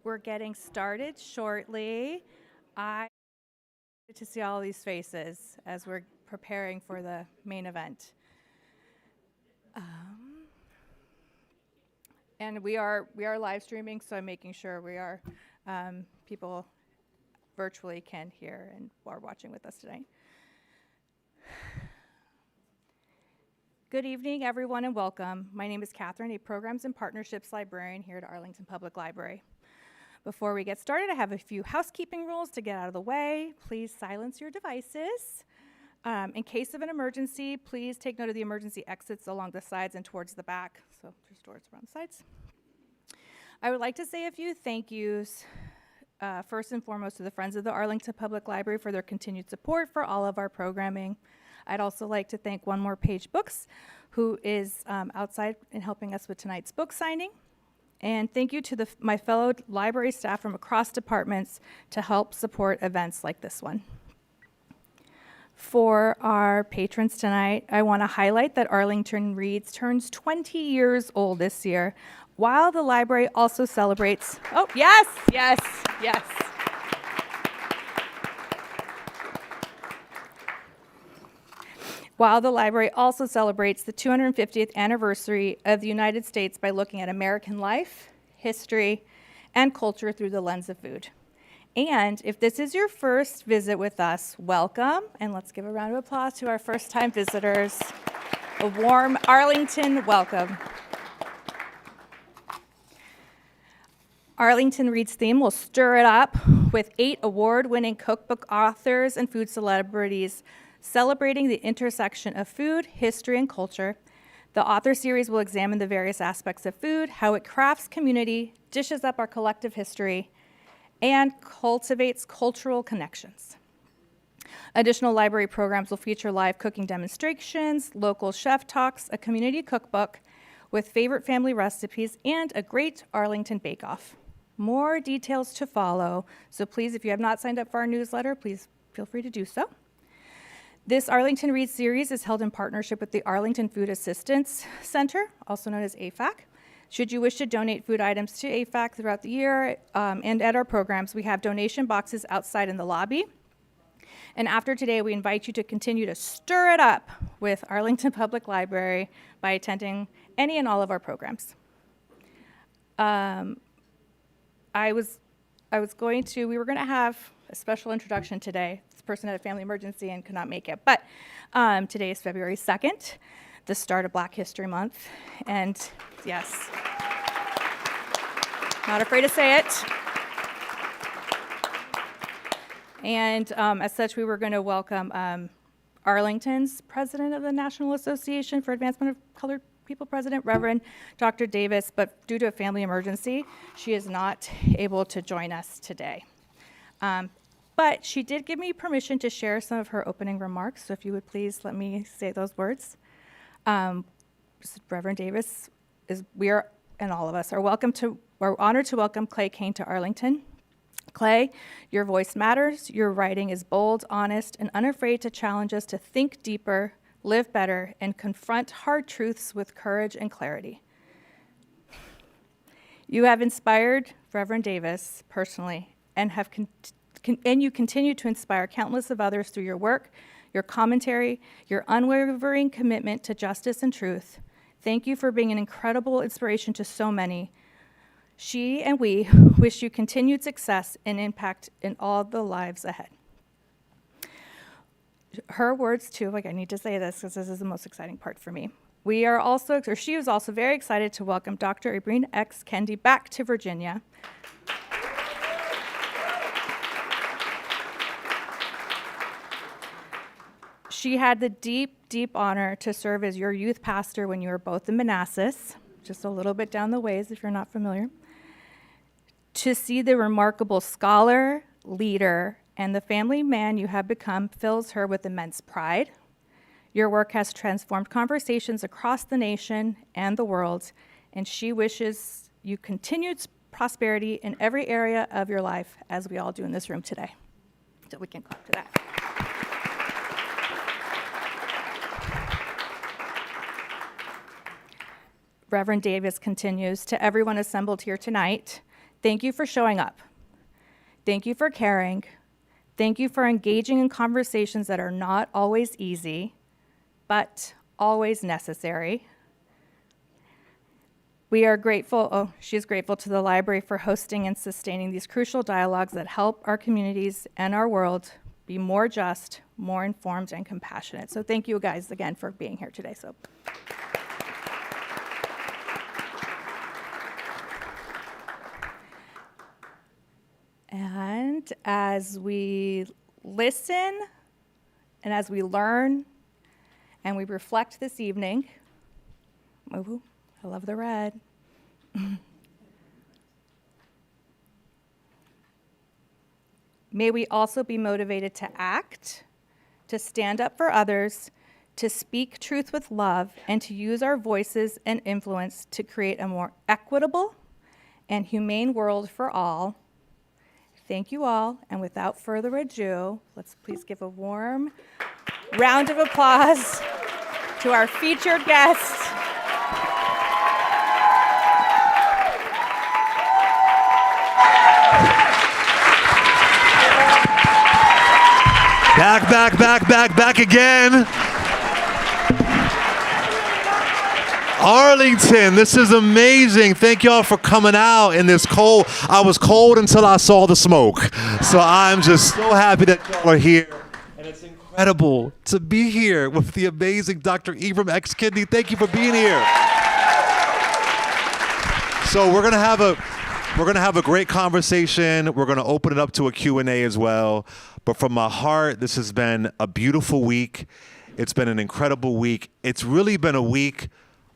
We're getting started shortly. I get to see all these faces as we're preparing for the main event. And we are live streaming, so I'm making sure people virtually can hear and are watching with us tonight. Good evening, everyone, and welcome. My name is Catherine, a Programs and Partnerships Librarian here at Arlington Public Library. Before we get started, I have a few housekeeping rules to get out of the way. Please silence your devices. In case of an emergency, please take note of the emergency exits along the sides and towards the back. So there's doors around the sides. I would like to say a few thank yous. First and foremost to the Friends of the Arlington Public Library for their continued support for all of our programming. I'd also like to thank One More Page Books, who is outside and helping us with tonight's book signing. And thank you to my fellow library staff from across departments to help support events like this one. For our patrons tonight, I want to highlight that Arlington Reads turns 20 years old this year, while the library also celebrates, yes. While the library also celebrates the 250th anniversary of the United States by looking at American life, history, and culture through the lens of food. And if this is your first visit with us, welcome, and let's give a round of applause to our first-time visitors. A warm Arlington welcome. Arlington Reads theme will stir it up with 8 award-winning cookbook authors and food celebrities celebrating the intersection of food, history, and culture. The author series will examine the various aspects of food, how it crafts community, dishes up our collective history, and cultivates cultural connections. Additional library programs will feature live cooking demonstrations, local chef talks, a community cookbook with favorite family recipes, and a great Arlington bake-off. More details to follow, so please, if you have not signed up for our newsletter, please feel free to do so. This Arlington Reads series is held in partnership with the Arlington Food Assistance Center, also known as AFAC. Should you wish to donate food items to AFAC throughout the year and at our programs, we have donation boxes outside in the lobby. And after today, we invite you to continue to stir it up with Arlington Public Library by attending any and all of our programs. We were going to have a special introduction today. This person had a family emergency and could not make it. But today is February 2nd, the start of Black History Month. And yes, not afraid to say it. And as such, we were going to welcome Arlington's president of the National Association for Advancement of Colored People president, Reverend Dr. Davis, but due to a family emergency, she is not able to join us today. But she did give me permission to share some of her opening remarks, so if you would please let me say those words. Reverend Davis, and all of us are honored to welcome Clay Kane to Arlington. Clay, your voice matters, your writing is bold, honest, and unafraid to challenge us to think deeper, live better, and confront hard truths with courage and clarity. You have inspired Reverend Davis personally and you continue to inspire countless of others through your work, your commentary, your unwavering commitment to justice and truth. Thank you for being an incredible inspiration to so many. She and we wish you continued success and impact in all the lives ahead. Her words too, I need to say this because this is the most exciting part for me. She was also very excited to welcome Dr. Ibram X. Kendi back to Virginia. She had the deep, deep honor to serve as your youth pastor when you were both in Manassas, just a little bit down the ways if you're not familiar. To see the remarkable scholar, leader, and the family man you have become fills her with immense pride. Your work has transformed conversations across the nation and the world, and she wishes you continued prosperity in every area of your life, as we all do in this room today. So we can clap to that. Reverend Davis continues, to everyone assembled here tonight, Thank you for showing up. Thank you for caring. Thank you for engaging in conversations that are not always easy, but always necessary. We are grateful, she's grateful to the library for hosting and sustaining these crucial dialogues that help our communities and our world be more just, more informed, and compassionate. So thank you guys again for being here today. And as we listen and as we learn and we reflect this evening, ooh, I love the red. May we also be motivated to act, to stand up for others, to speak truth with love, and to use our voices and influence to create a more equitable and humane world for all. Thank you all, and without further ado, let's please give a warm round of applause to our featured guest. Back again. Arlington, this is amazing. Thank y'all for coming out in this cold. I was cold until I saw the smoke. So I'm just so happy that y'all are here. And it's incredible to be here with the amazing Dr. Ibram X. Kendi. Thank you for being here. So we're gonna have a great conversation. We're gonna open it up to a Q&A as well. But from my heart, this has been a beautiful week. It's been an incredible week. It's really been a week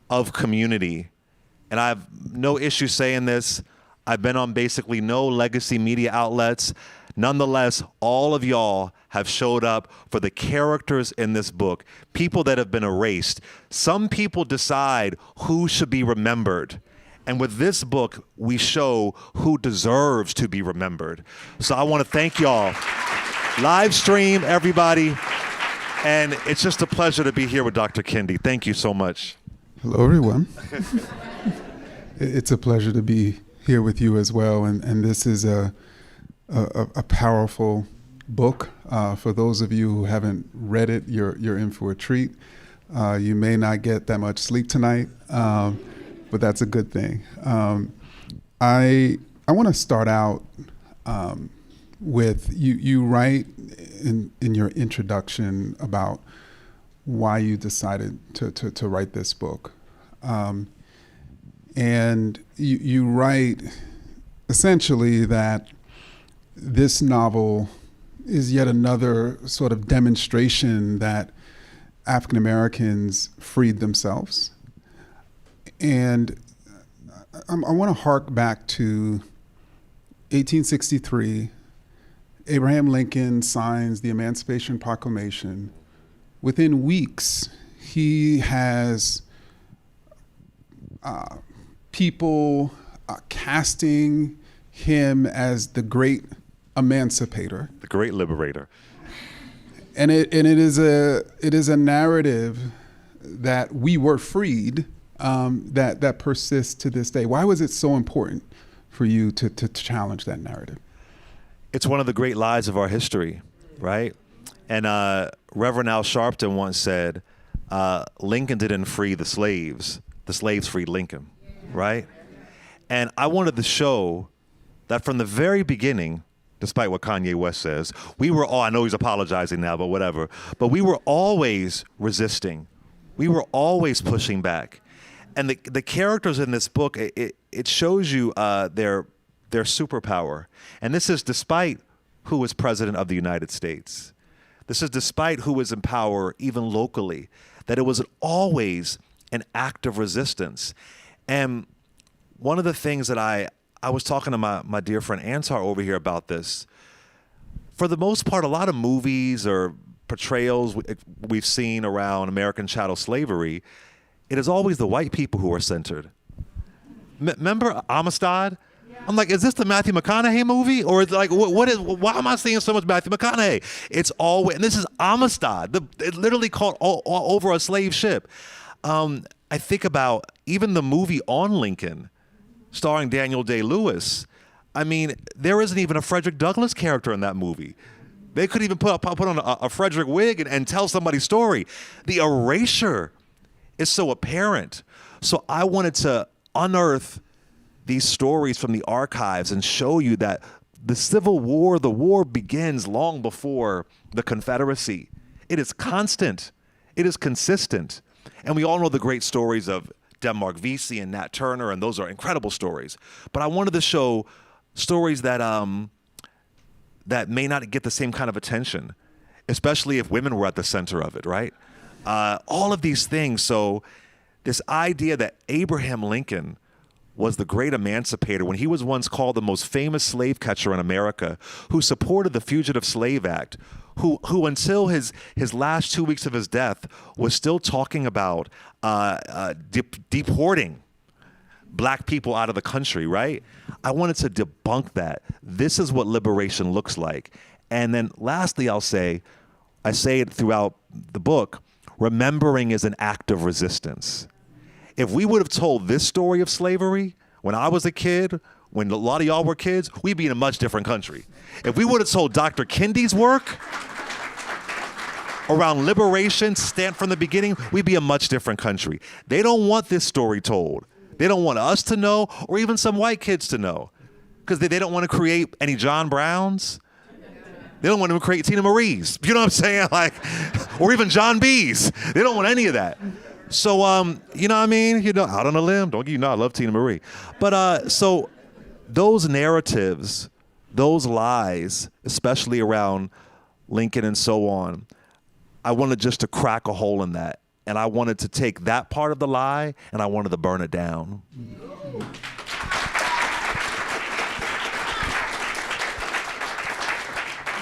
of community. And I have no issue saying this. I've been on basically no legacy media outlets. Nonetheless, all of y'all have showed up for the characters in this book, people that have been erased. Some people decide who should be remembered. And with this book, we show who deserves to be remembered. So I want to thank y'all. Live stream, everybody. And it's just a pleasure to be here with Dr. Kendi. Thank you so much. Hello, everyone. It's a pleasure to be here with you as well. And this is a powerful book. For those of you who haven't read it, you're in for a treat. You may not get that much sleep tonight, but that's a good thing. I want to start out with you write in your introduction about why you decided to write this book. And you write essentially that this novel is yet another sort of demonstration that African Americans freed themselves. And I want to hark back to 1863. Abraham Lincoln signs the Emancipation Proclamation. Within weeks, he has people casting him as the great emancipator, The great liberator. and it is a narrative that we were freed, that persists to this day. Why was it so important for you to challenge that narrative? It's one of the great lies of our history, right? And Reverend Al Sharpton once said, Lincoln didn't free the slaves freed Lincoln, right? And I wanted to show that from the very beginning, despite what Kanye West says, we were all, I know he's apologizing now, but whatever, but we were always resisting. We were always pushing back. And the characters in this book, it shows you their superpower. And this is despite who was president of the United States. This is despite who was in power, even locally, that it was always an act of resistance. And one of the things that I was talking to my dear friend Antar over here about this, for the most part, a lot of movies or portrayals we've seen around American chattel slavery, it is always the white people who are centered. Remember Amistad? I'm like, is this the Matthew McConaughey movie? Or is like, why am I seeing so much Matthew McConaughey? It's always, and this is Amistad, it literally caught all over a slave ship. I think about even the movie On Lincoln, starring Daniel Day-Lewis. I mean, there isn't even a Frederick Douglass character in that movie. They could even put on a Frederick wig and tell somebody's story. The erasure is so apparent. So I wanted to unearth these stories from the archives and show you that the Civil War, the war begins long before the Confederacy. It is constant. It is consistent. And we all know the great stories of Denmark Vesey and Nat Turner, and those are incredible stories. But I wanted to show stories that that may not get the same kind of attention, especially if women were at the center of it, right? All of these things. So this idea that Abraham Lincoln was the great emancipator, when he was once called the most famous slave catcher in America, who supported the Fugitive Slave Act, who until his last 2 weeks of his death was still talking about deporting black people out of the country, right? I wanted to debunk that. This is what liberation looks like. And then lastly, I say it throughout the book, remembering is an act of resistance. If we would have told this story of slavery when I was a kid, when a lot of y'all were kids, we'd be in a much different country. If we would have told Dr. Kendi's work around liberation, stand from the beginning, we'd be a much different country. They don't want this story told. They don't want us to know, or even some white kids to know, because they don't want to create any John Browns. They don't want to create Tina Marie's. You know what I'm saying? Like, or even John B's. They don't want any of that. So, you know what I mean? You know, out on a limb. Don't you know I love Tina Marie. But so those narratives, those lies, especially around Lincoln and so on, I wanted just to crack a hole in that. And I wanted to take that part of the lie and I wanted to burn it down.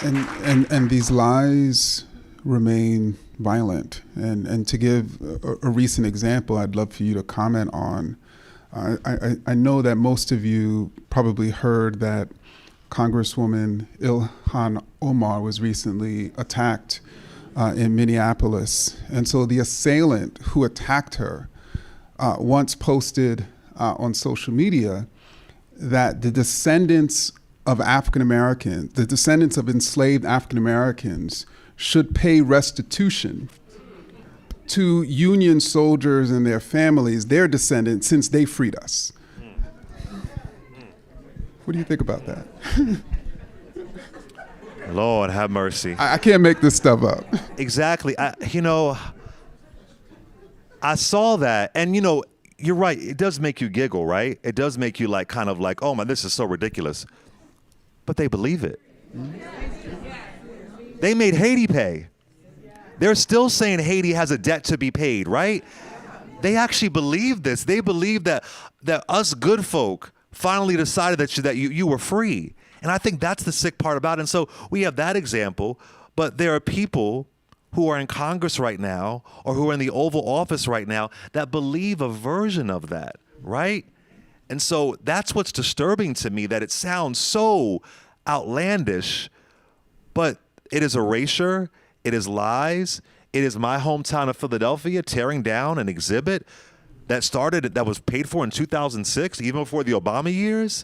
And these lies remain violent. And to give a recent example, I'd love for you to comment on. I know that most of you probably heard that Congresswoman Ilhan Omar was recently attacked in Minneapolis. And so the assailant who attacked her once posted on social media that the descendants of African Americans, the descendants of enslaved African Americans, should pay restitution to Union soldiers and their families, their descendants, since they freed us. What do you think about that? Lord have mercy. I can't make this stuff up. Exactly. I saw that, and you're right. It does make you giggle, right? It does make you like, kind of like, oh man, this is so ridiculous. But they believe it. They made Haiti pay. They're still saying Haiti has a debt to be paid, right? They actually believe this. They believe that us good folk finally decided that you were free. And I think that's the sick part about it. And so we have that example, but there are people who are in Congress right now or who are in the Oval Office right now that believe a version of that, right? And so that's what's disturbing to me, that it sounds so outlandish, but it is erasure, it is lies, it is my hometown of Philadelphia tearing down an exhibit that was paid for in 2006, even before the Obama years,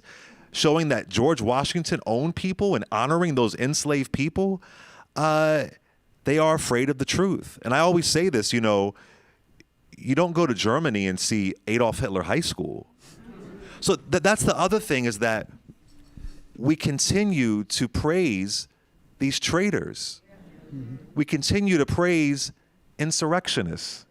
showing that George Washington owned people and honoring those enslaved people. They are afraid of the truth. And I always say this, you don't go to Germany and see Adolf Hitler High School. So that's the other thing, is that we continue to praise these traitors. We continue to praise insurrectionists.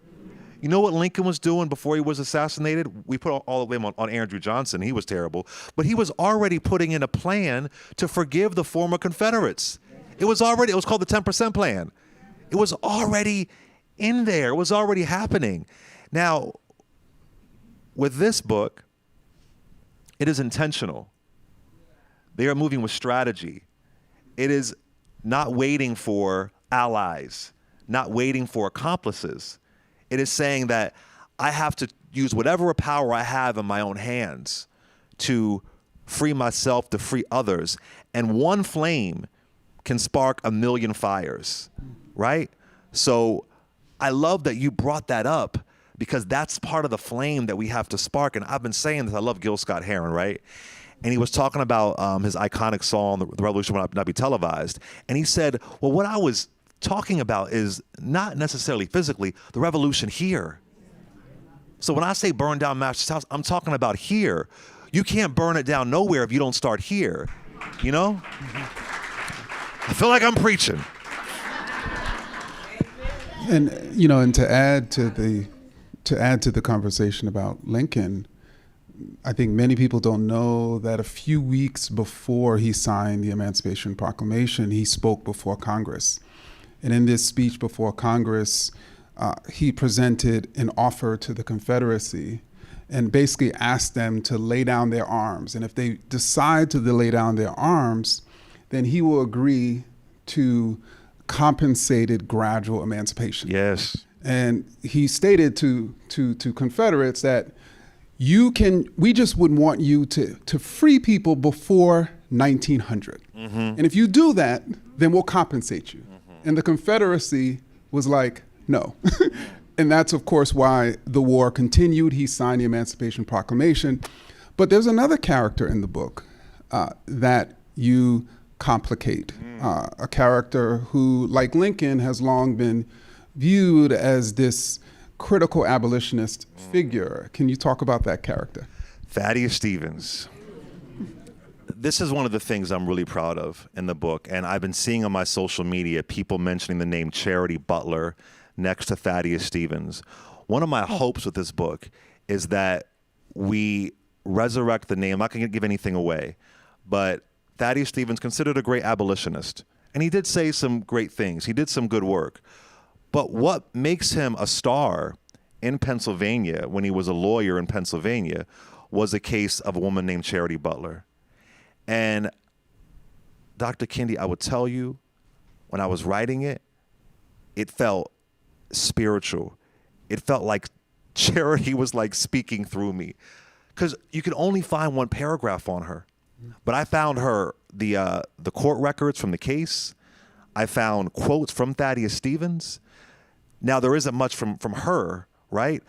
You know what Lincoln was doing before he was assassinated? We put all the blame on Andrew Johnson. He was terrible. But he was already putting in a plan to forgive the former Confederates. It was called the 10% plan. It was already in there. It was already happening. Now, with this book, it is intentional. They are moving with strategy. It is not waiting for allies, not waiting for accomplices. It is saying that I have to use whatever power I have in my own hands to free myself, to free others. And one flame can spark a million fires, right? So I love that you brought that up, because that's part of the flame that we have to spark. And I've been saying this, I love Gil Scott-Heron, right? and he was talking about his iconic song, "The Revolution Will Not Be Televised," and he said, "Well, what I was talking about is not necessarily physically the revolution here. So when I say burn down Master's house, I'm talking about here. You can't burn it down nowhere if you don't start here, you know?" I feel like I'm preaching. And and to add to the conversation about Lincoln, I think many people don't know that a few weeks before he signed the Emancipation Proclamation, he spoke before Congress. And in this speech before Congress, he presented an offer to the Confederacy and basically asked them to lay down their arms. And if they decide to lay down their arms, then he will agree to compensated gradual emancipation. Yes. And he stated to Confederates that we just wouldn't want you to free people before 1900. And if you do that, then we'll compensate you. And the Confederacy was like, no. And that's, of course, why the war continued. He signed the Emancipation Proclamation. But there's another character in the book that you complicate, a character who, like Lincoln, has long been viewed as this critical abolitionist figure. Can you talk about that character? Thaddeus Stevens. This is one of the things I'm really proud of in the book, and I've been seeing on my social media people mentioning the name Charity Butler next to Thaddeus Stevens. One of my hopes with this book is that we resurrect the name. I'm not going to give anything away, but Thaddeus Stevens, considered a great abolitionist, and he did say some great things. He did some good work. But what makes him a star in Pennsylvania when he was a lawyer in Pennsylvania was a case of a woman named Charity Butler. And Dr. Kendi, I would tell you, when I was writing it, it felt spiritual. It felt like Charity was like speaking through me, because you could only find one paragraph on her. But I found the court records from the case. I found quotes from Thaddeus Stevens. Now, there isn't much from her, right?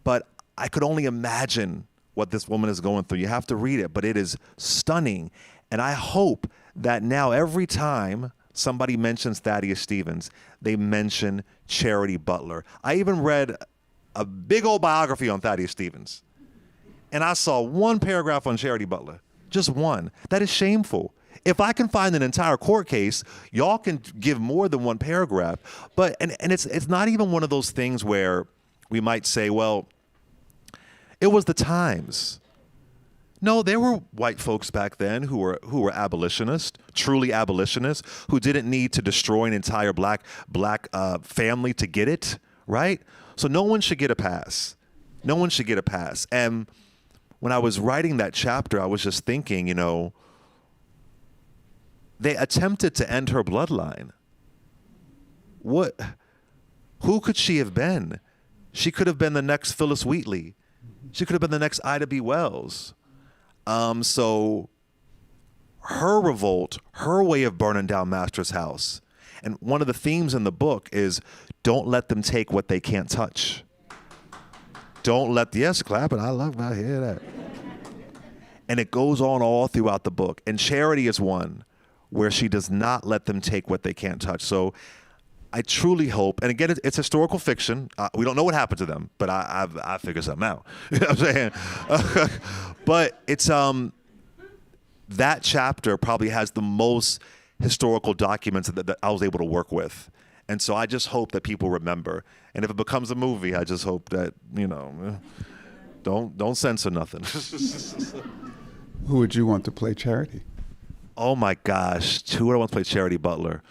But I could only imagine what this woman is going through. You have to read it, but it is stunning. And I hope that now every time somebody mentions Thaddeus Stevens, they mention Charity Butler. I even read a big old biography on Thaddeus Stevens, and I saw one paragraph on Charity Butler. Just one. That is shameful. If I can find an entire court case, y'all can give more than one paragraph. But and it's not even one of those things where we might say, well, it was the times. No, there were white folks back then who were abolitionists, truly abolitionists, who didn't need to destroy an entire black family to get it, right? So no one should get a pass. No one should get a pass. And when I was writing that chapter, I was just thinking, they attempted to end her bloodline. Who could she have been? She could have been the next Phyllis Wheatley. She could have been the next Ida B. Wells. So her revolt, her way of burning down Master's house. And one of the themes in the book is don't let them take what they can't touch. Yes, clapping. I hear that. And it goes on all throughout the book. And Charity is one where she does not let them take what they can't touch. So I truly hope, and again, it's historical fiction. We don't know what happened to them, but I figured something out. You know what I'm saying? But it's that chapter probably has the most historical documents that I was able to work with. And so I just hope that people remember. And if it becomes a movie, I just hope that, don't censor nothing. Who would you want to play Charity? Oh my gosh, who would I want to play Charity Butler?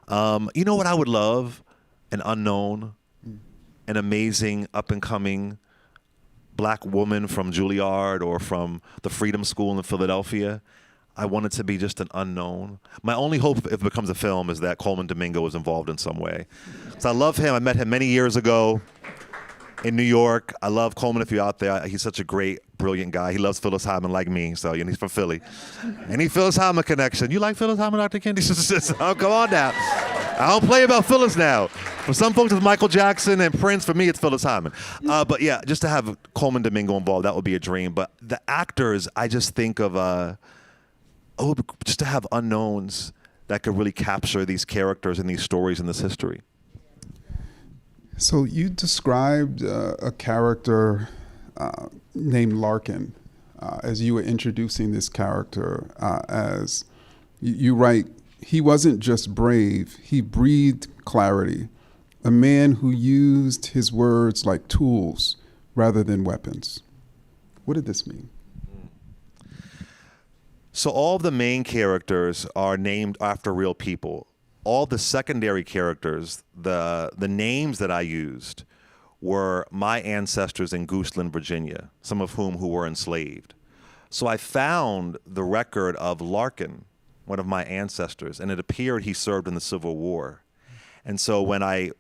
You know what I would love? An unknown, an amazing up-and-coming black woman from Juilliard or from the Freedom School in Philadelphia. I want it to be just an unknown. My only hope if it becomes a film is that Coleman Domingo is involved in some way. So I love him. I met him many years ago in New York. I love Coleman if you're out there. He's such a great, brilliant guy. He loves Phyllis Hyman like me, so he's from Philly. Any Phyllis Hyman connection. You like Phyllis Hyman, Dr. Kendi? Oh, come on now. I don't play about Phyllis now. For some folks, it's Michael Jackson and Prince. For me, it's Phyllis Hyman. But yeah, just to have Coleman Domingo involved, that would be a dream. But the actors, I just think of, just to have unknowns that could really capture these characters and these stories in this history. So you described a character named Larkin as you were introducing this character as you write, he wasn't just brave, he breathed clarity, a man who used his words like tools rather than weapons. What did this mean? So all of the main characters are named after real people. All the secondary characters, the names that I used were my ancestors in Gooseland, Virginia, some of whom who were enslaved. So I found the record of Larkin, one of my ancestors, and it appeared he served in the Civil War. And so when I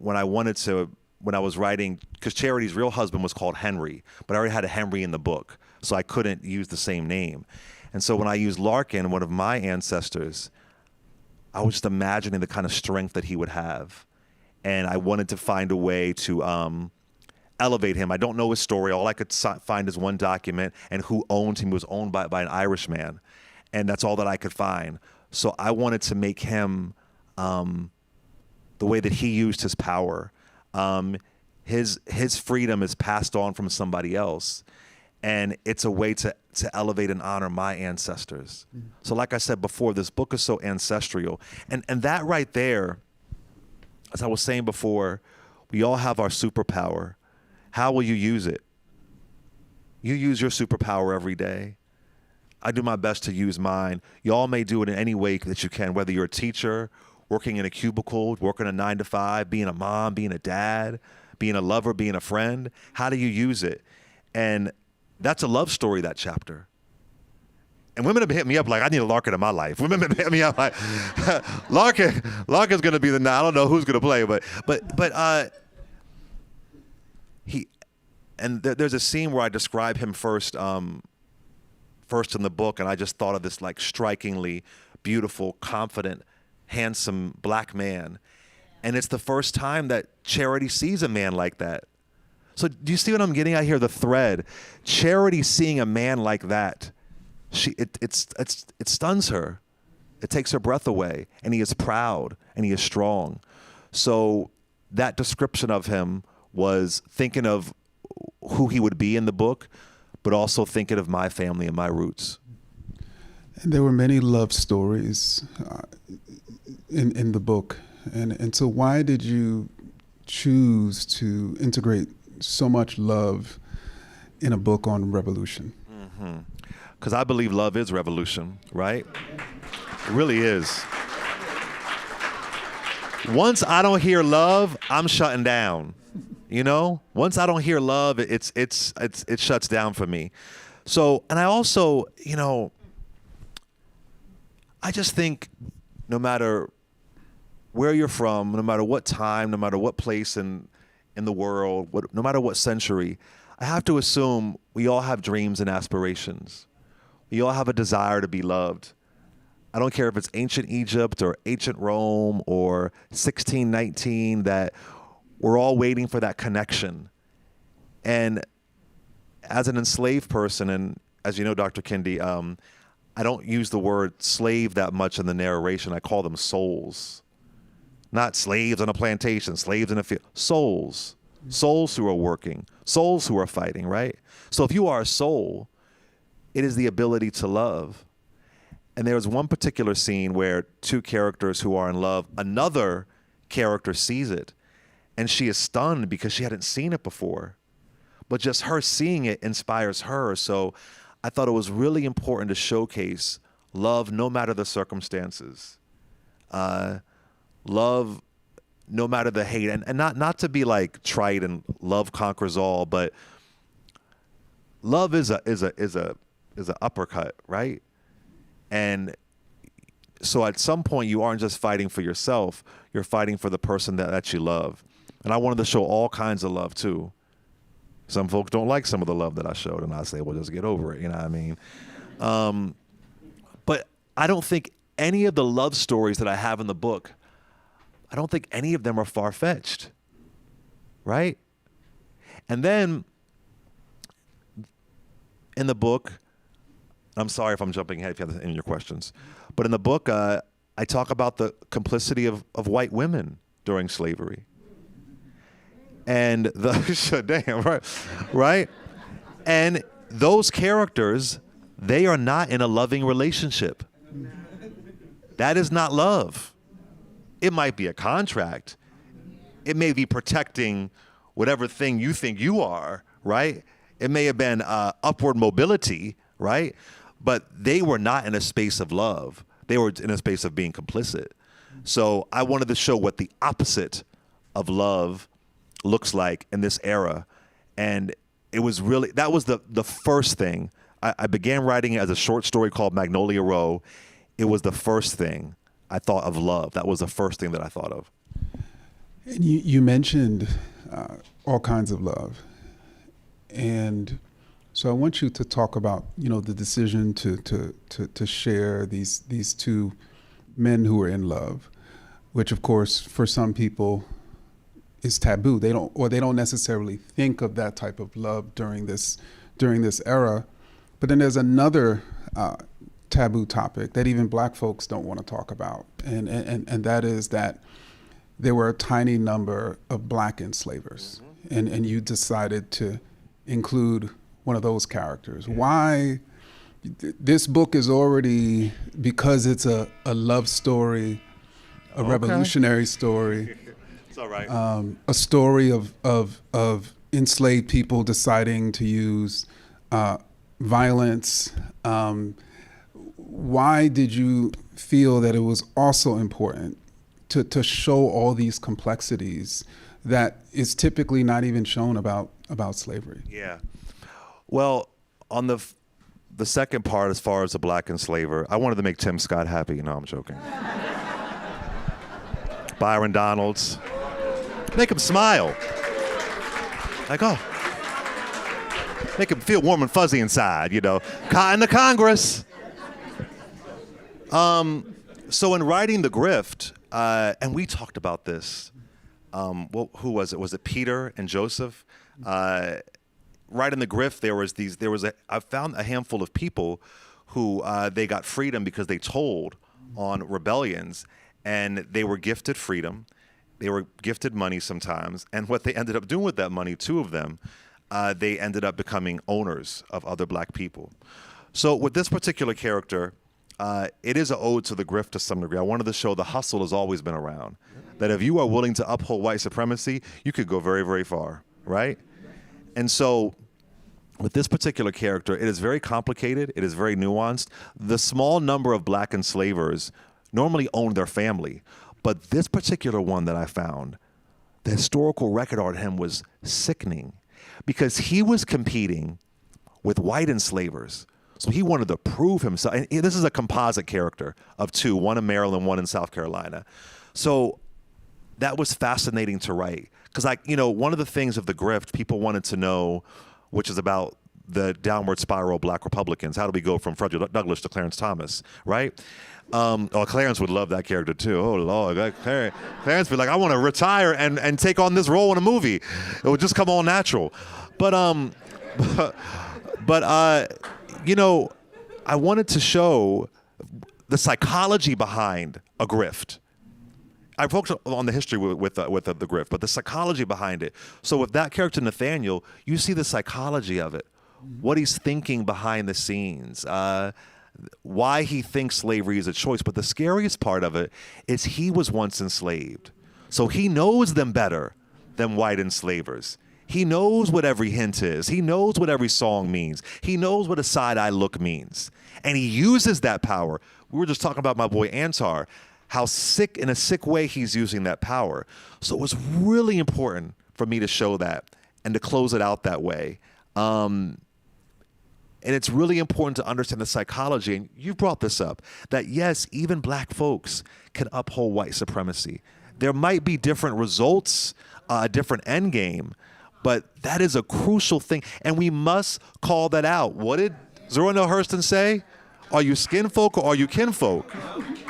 was writing, because Charity's real husband was called Henry, but I already had a Henry in the book, so I couldn't use the same name. And so when I used Larkin, one of my ancestors, I was just imagining the kind of strength that he would have. And I wanted to find a way to elevate him. I don't know his story. All I could find is one document and who owned him. He was owned by an Irishman. And that's all that I could find. So I wanted to make him the way that he used his power. His freedom is passed on from somebody else. And it's a way to elevate and honor my ancestors. Mm-hmm. So like I said before, this book is so ancestral. And that right there, as I was saying before, we all have our superpower. How will you use it? You use your superpower every day. I do my best to use mine. You all may do it in any way that you can, whether you're a teacher, working in a cubicle, working a 9-to-5, being a mom, being a dad, being a lover, being a friend. How do you use it? And that's a love story, that chapter. And women have hit me up like, I need a Larkin in my life. Women have hit me up like, Larkin's going to be the, I don't know who's going to play, but there's a scene where I describe him first in the book, and I just thought of this like strikingly beautiful, confident, handsome black man. And it's the first time that Charity sees a man like that. So do you see what I'm getting at here? The thread. Charity seeing a man like that, it stuns her. It takes her breath away. And he is proud and he is strong. So that description of him was thinking of who he would be in the book, but also thinking of my family and my roots. And there were many love stories in the book. And so why did you choose to integrate so much love in a book on revolution? Because I believe love is revolution, right? It really is. Once I don't hear love, I'm shutting down. You know, once I don't hear love, it shuts down for me. So, and I also, I just think no matter where you're from, no matter what time, no matter what place in the world, no matter what century, I have to assume we all have dreams and aspirations. We all have a desire to be loved. I don't care if it's ancient Egypt or ancient Rome or 1619, that we're all waiting for that connection. And as an enslaved person, and as you know, Dr. Kendi, I don't use the word slave that much in the narration. I call them souls. Not slaves on a plantation, slaves in a field. Souls. Souls who are working. Souls who are fighting, right? So if you are a soul, it is the ability to love. And there's one particular scene where two characters who are in love, another character sees it, and she is stunned because she hadn't seen it before. But just her seeing it inspires her. So I thought it was really important to showcase love no matter the circumstances. Love no matter the hate. And not to be like trite and love conquers all, but love is a uppercut, right? And so at some point you aren't just fighting for yourself, you're fighting for the person that you love. And I wanted to show all kinds of love too. Some folks don't like some of the love that I showed, and I say, well, just get over it, you know what I mean? But I don't think any of the love stories that I have in the book, I don't think any of them are far-fetched, right? And then in the book, I'm sorry if I'm jumping ahead if you have any of your questions, but in the book, I talk about the complicity of white women during slavery. And damn, right? And those characters, they are not in a loving relationship. That is not love. It might be a contract. It may be protecting whatever thing you think you are, right? It may have been upward mobility, right? But they were not in a space of love. They were in a space of being complicit. So I wanted to show what the opposite of love looks like in this era. And it was really, that was the first thing. I began writing it as a short story called Magnolia Row. It was the first thing I thought of love. That was the first thing that I thought of. And you mentioned all kinds of love. And so I want you to talk about, the decision to share these two men who are in love, which of course for some people is taboo. They don't necessarily think of that type of love during this era. But then there's another taboo topic that even Black folks don't want to talk about, and that is that there were a tiny number of Black enslavers, and you decided to include one of those characters. Why? This book is already, because it's a love story, a revolutionary story. It's all right. A story of enslaved people deciding to use violence. Why did you feel that it was also important to show all these complexities that is typically not even shown about slavery? Yeah. Well, on the second part, as far as the Black enslaver, I wanted to make Tim Scott happy. No, I'm joking. Byron Donalds. Make him smile. Like, oh. Make him feel warm and fuzzy inside, Cotton to Congress. So in writing The Grift, and we talked about this, who was it? Was it Peter and Joseph? Right in The Grift, I found a handful of people who they got freedom because they told on rebellions, and they were gifted freedom. They were gifted money sometimes, and what they ended up doing with that money, two of them, they ended up becoming owners of other Black people. So with this particular character, it is an ode to the grift to some degree. I wanted to show the hustle has always been around. That if you are willing to uphold white supremacy, you could go very, very far, right? And so with this particular character, it is very complicated. It is very nuanced. The small number of Black enslavers normally owned their family. But this particular one that I found, the historical record on him was sickening because he was competing with white enslavers. So he wanted to prove himself. And this is a composite character of two, one in Maryland, one in South Carolina. So that was fascinating to write. Because one of the things of The Grift people wanted to know, which is about the downward spiral of Black Republicans. How do we go from Frederick Douglass to Clarence Thomas, right? Clarence would love that character too. Oh Lord, Clarence would be like, I want to retire and take on this role in a movie. It would just come all natural. But I wanted to show the psychology behind a grift. I focused on the history with the grift, but the psychology behind it. So with that character Nathaniel, you see the psychology of it, what he's thinking behind the scenes, why he thinks slavery is a choice. But the scariest part of it is he was once enslaved. So he knows them better than white enslavers. He knows what every hint is. He knows what every song means. He knows what a side-eye look means. And he uses that power. We were just talking about my boy Antar, how in a sick way he's using that power. So it was really important for me to show that and to close it out that way. And it's really important to understand the psychology, and you brought this up, that yes, even Black folks can uphold white supremacy. There might be different results, a different end game, but that is a crucial thing, and we must call that out. What did Zora Neale Hurston say? Are you skin folk or are you kinfolk?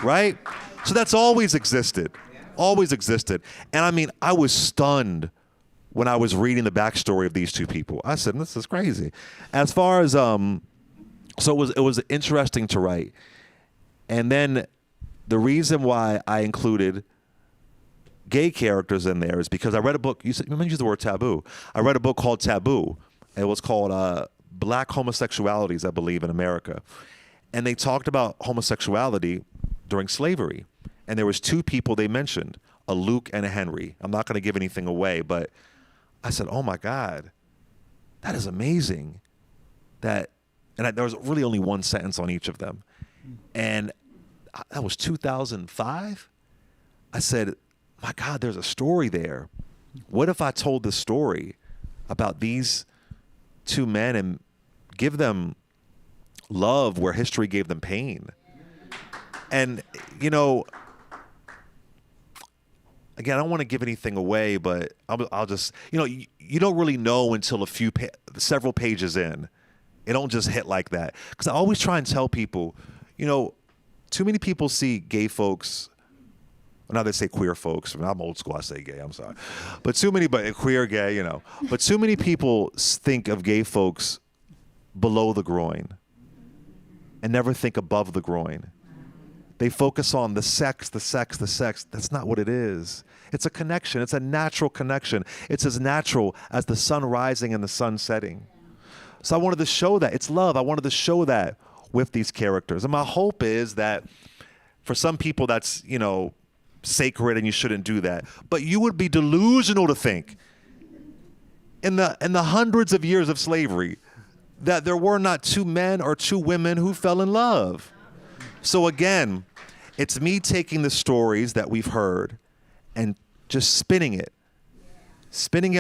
Right? So that's always existed. Always existed. And I mean, I was stunned when I was reading the backstory of these two people. I said, this is crazy. As far as, so it was interesting to write. And then the reason why I included gay characters in there is because I read a book, you mentioned the word taboo. I read a book called Taboo. It was called Black Homosexualities, I believe, in America. And they talked about homosexuality during slavery. And there was two people they mentioned, a Luke and a Henry. I'm not going to give anything away, but I said, oh my God, that is amazing. There was really only one sentence on each of them. And that was 2005. I said, my God, there's a story there. What if I told the story about these two men and give them love where history gave them pain? And, you know, again, I don't want to give anything away, but I'll just, you know, you don't really know until several pages in. It don't just hit like that. Because I always try and tell people, you know, too many people see gay folks, now they say queer folks. I'm old school, I say gay, I'm sorry. But queer, gay, you know. But too many people think of gay folks below the groin and never think above the groin. They focus on the sex, the sex, the sex. That's not what it is. It's a connection. It's a natural connection. It's as natural as the sun rising and the sun setting. So I wanted to show that. It's love. I wanted to show that with these characters. And my hope is that for some people that's, you know, sacred and you shouldn't do that. But you would be delusional to think in the hundreds of years of slavery that there were not two men or two women who fell in love. So again, it's me taking the stories that we've heard and just spinning it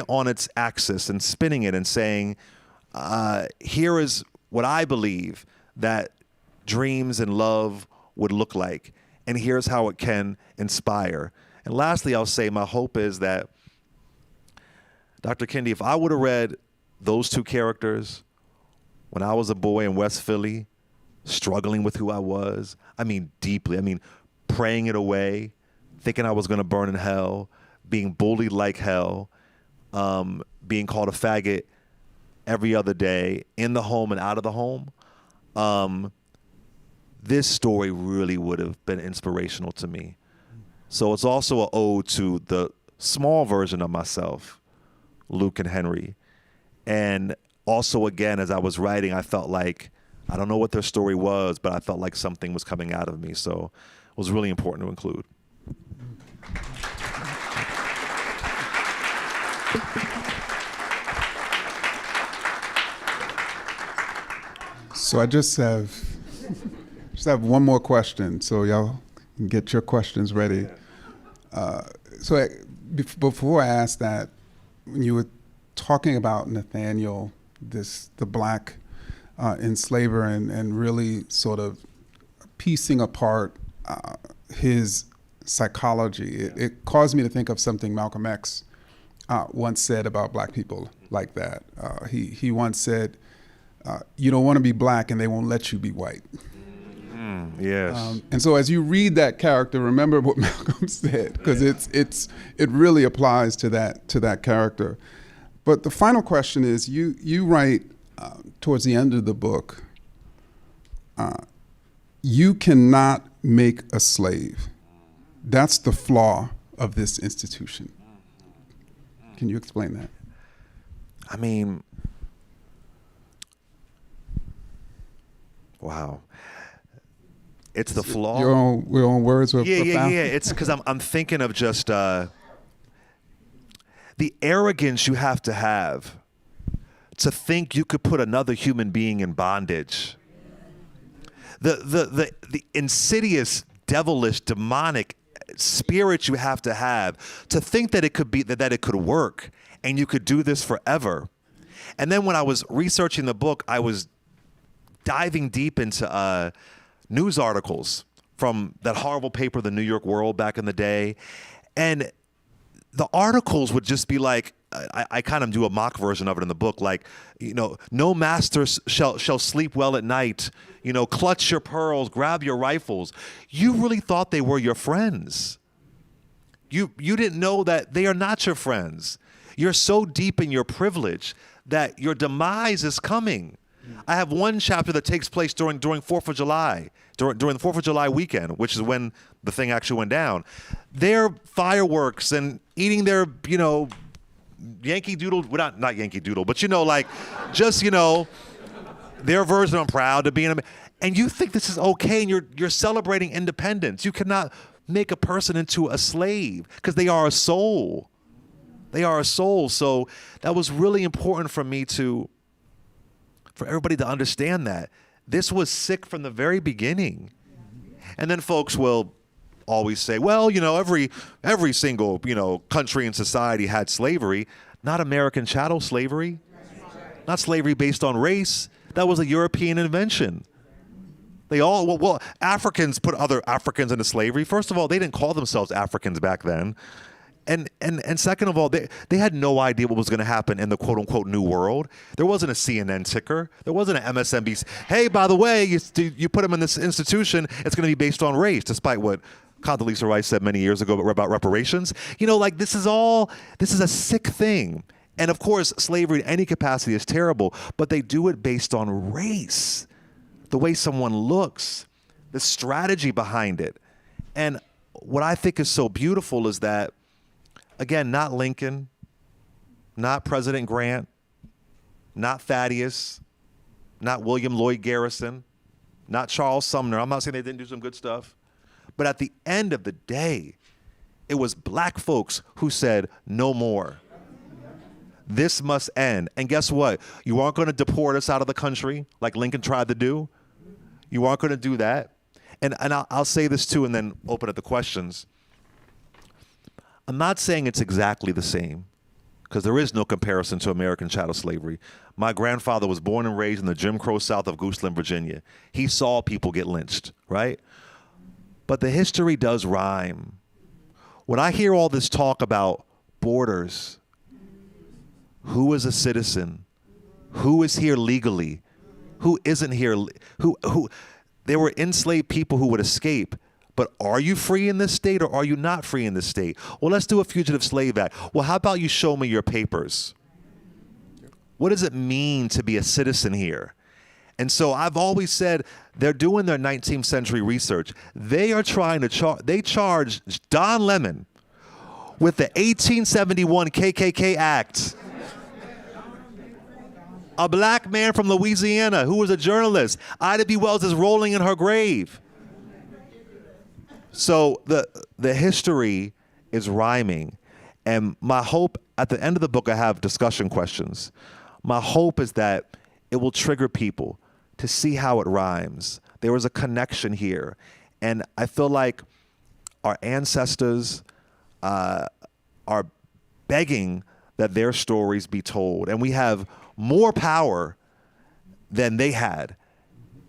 on its axis and spinning it and saying, here is what I believe that dreams and love would look like. And here's how it can inspire. And lastly, I'll say my hope is that, Dr. Kendi, if I would have read those two characters when I was a boy in West Philly, struggling with who I was, I mean deeply, I mean praying it away, thinking I was going to burn in hell, being bullied like hell, being called a faggot every other day, in the home and out of the home, this story really would have been inspirational to me. So it's also an ode to the small version of myself, Luke and Henry. And also, again, as I was writing, I felt like, I don't know what their story was, but I felt like something was coming out of me. So it was really important to include. So I just have one more question, so y'all can get your questions ready. Before I ask that, when you were talking about Nathaniel, the black enslaver, and really sort of piecing apart his psychology, it caused me to think of something Malcolm X once said about black people like that. He once said, you don't want to be black and they won't let you be white. Yes. And so as you read that character, remember what Malcolm said, because it really applies to that character. But the final question is, you write towards the end of the book, you cannot make a slave. That's the flaw of this institution. Can you explain that? I mean, wow. It's the flaw. Your own words were Yeah. profound. It's because I'm thinking of just the arrogance you have to think you could put another human being in bondage. The insidious, devilish, demonic spirit you have to think that it could be that it could work and you could do this forever. And then when I was researching the book, I was diving deep into news articles from that horrible paper, the New York World, back in the day. And the articles would just be like, I kind of do a mock version of it in the book, like, you know, no master shall sleep well at night, you know, clutch your pearls, grab your rifles. You really thought they were your friends. You didn't know that they are not your friends. You're so deep in your privilege that your demise is coming. I have one chapter that takes place during 4th of July, during the 4th of July weekend, which is when the thing actually went down. Their fireworks and eating their, Yankee Doodle, well, not Yankee Doodle, but just, their version of proud to be in and you think this is okay, and you're celebrating independence. You cannot make a person into a slave because they are a soul. They are a soul. So that was really important for me for everybody to understand that. This was sick from the very beginning. And then folks will always say, well, every single, country and society had slavery, not American chattel slavery, not slavery based on race. That was a European invention. They all, Africans put other Africans into slavery. First of all, they didn't call themselves Africans back then. And second of all, they had no idea what was going to happen in the quote unquote new world. There wasn't a CNN ticker. There wasn't an MSNBC. Hey, by the way, you put them in this institution, it's going to be based on race, despite what Condoleezza Rice said many years ago about reparations. This is a sick thing. And of course, slavery in any capacity is terrible, but they do it based on race, the way someone looks, the strategy behind it. And what I think is so beautiful is that, again, not Lincoln, not President Grant, not Thaddeus, not William Lloyd Garrison, not Charles Sumner. I'm not saying they didn't do some good stuff. But at the end of the day, it was black folks who said, no more. This must end. And guess what? You aren't going to deport us out of the country like Lincoln tried to do. You aren't going to do that. And I'll say this too and then open up the questions. I'm not saying it's exactly the same, because there is no comparison to American chattel slavery. My grandfather was born and raised in the Jim Crow South of Gooseland, Virginia. He saw people get lynched, right? But the history does rhyme. When I hear all this talk about borders, who is a citizen, who is here legally, who isn't here, who there were enslaved people who would escape. But are you free in this state or are you not free in this state? Well, let's do a Fugitive Slave Act. Well, how about you show me your papers? What does it mean to be a citizen here? And so I've always said they're doing their 19th century research. They are trying to they charged Don Lemon with the 1871 KKK Act. A black man from Louisiana who was a journalist. Ida B. Wells is rolling in her grave. So the history is rhyming. And my hope, at the end of the book, I have discussion questions. My hope is that it will trigger people to see how it rhymes. There was a connection here. And I feel like our ancestors are begging that their stories be told. And we have more power than they had.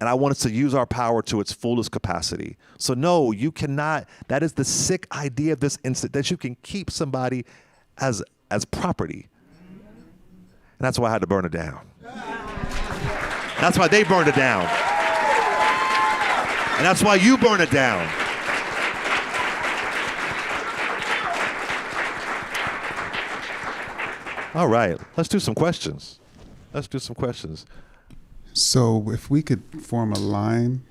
And I want us to use our power to its fullest capacity. So no, you cannot, that is the sick idea of this instant, that you can keep somebody as property. And that's why I had to burn it down. That's why they burned it down. And that's why you burn it down. All right, let's do some questions. So if we could form a line.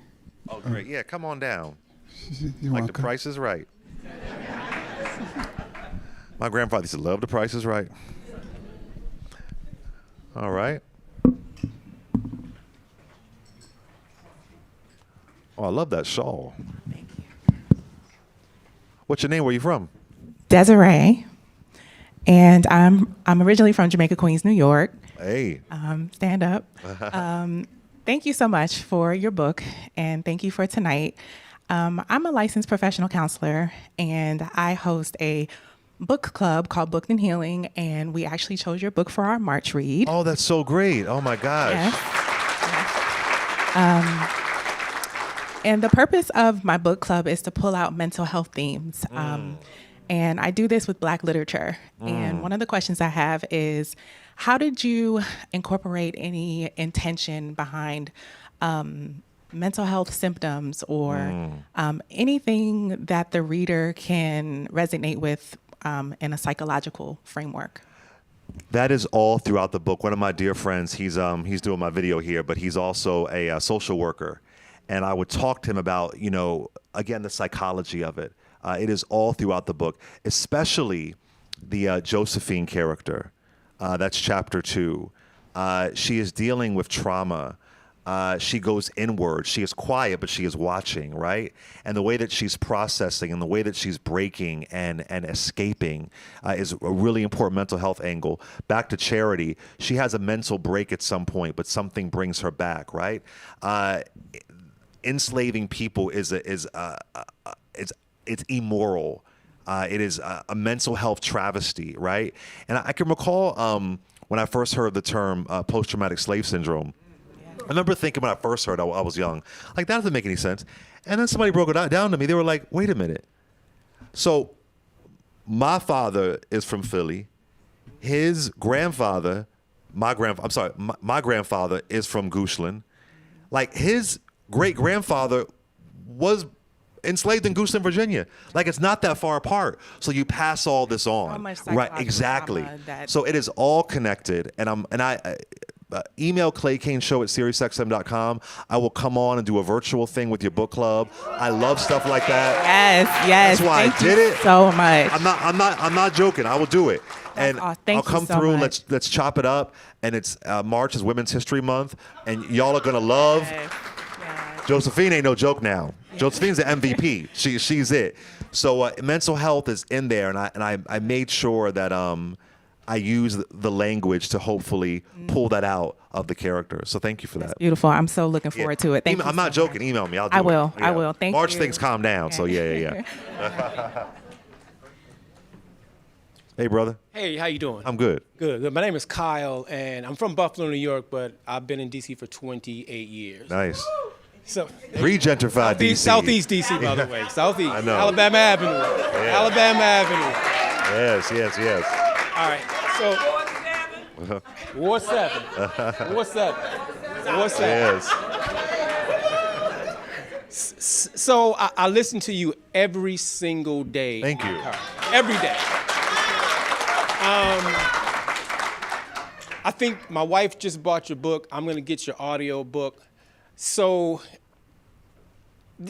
Oh, great. Yeah, come on down. You Like want The to Price is Right. My grandfather used to love The Price is Right. All right. Oh, I love that shawl. Thank you. What's your name? Where you from? Desiree, and I'm originally from Jamaica, Queens, New York. Hey. Stand up. Thank you so much for your book, and thank you for tonight. I'm a licensed professional counselor, and I host a book club called Booked and Healing, and we actually chose your book for our March read. Oh, that's so great. Oh, my gosh. Yes. And the purpose of my book club is to pull out mental health themes. And I do this with Black literature. And one of the questions I have is, how did you incorporate any intention behind mental health symptoms or anything that the reader can resonate with in a psychological framework. That is all throughout the book. One of my dear friends, he's doing my video here, but he's also a social worker. And I would talk to him about, again, the psychology of it. It is all throughout the book, especially the Josephine character. That's chapter 2. She is dealing with trauma. She goes inward. She is quiet, but she is watching, right? And the way that she's processing and the way that she's breaking and escaping is a really important mental health angle. Back to Charity, she has a mental break at some point, but something brings her back, right? Enslaving people is immoral. It is a mental health travesty, right? And I can recall when I first heard the term post-traumatic slave syndrome. I remember thinking when I first heard it, I was young, like, that doesn't make any sense. And then somebody broke it down to me. They were like, wait a minute. So my father is from Philly. His grandfather, my grandfather is from Goochland. Like, his great-grandfather was enslaved in Goochland, Virginia. Like, it's not that far apart. So you pass all this on. So much right, exactly. So it is all connected. And I email claycaneshow@SiriusXM.com. I will come on and do a virtual thing with your book club. I love stuff like that. Yes. That's why Thank I did you it. so much. I'm not joking. I will do it. And Thank I'll come you so through. much. Let's chop it up. And it's March is Women's History Month, and y'all are gonna love. Yes. Josephine ain't no joke now. Josephine's the MVP. She's it. So mental health is in there, and I made sure that I use the language to hopefully pull that out of the character. So thank you for that. Beautiful. I'm so looking forward to it. Thank you. I'm not joking. Email me. I'll do I it. will. Yeah. I will. Thank March you. things calm down. So yeah. Hey, brother. Hey, how you doing? I'm good. Good. My name is Kyle, and I'm from Buffalo, New York, but I've been in D.C. for 28 years. Nice. So Pre-gentrified DC. Southeast D.C., by the way. Southeast. I know. Alabama Avenue. Yeah. Alabama Avenue. Yes. All right. So Ward 7. Ward 7. Yes. So I listen to you every single day. Thank you. Every day. I think my wife just bought your book. I'm going to get your audio book. So,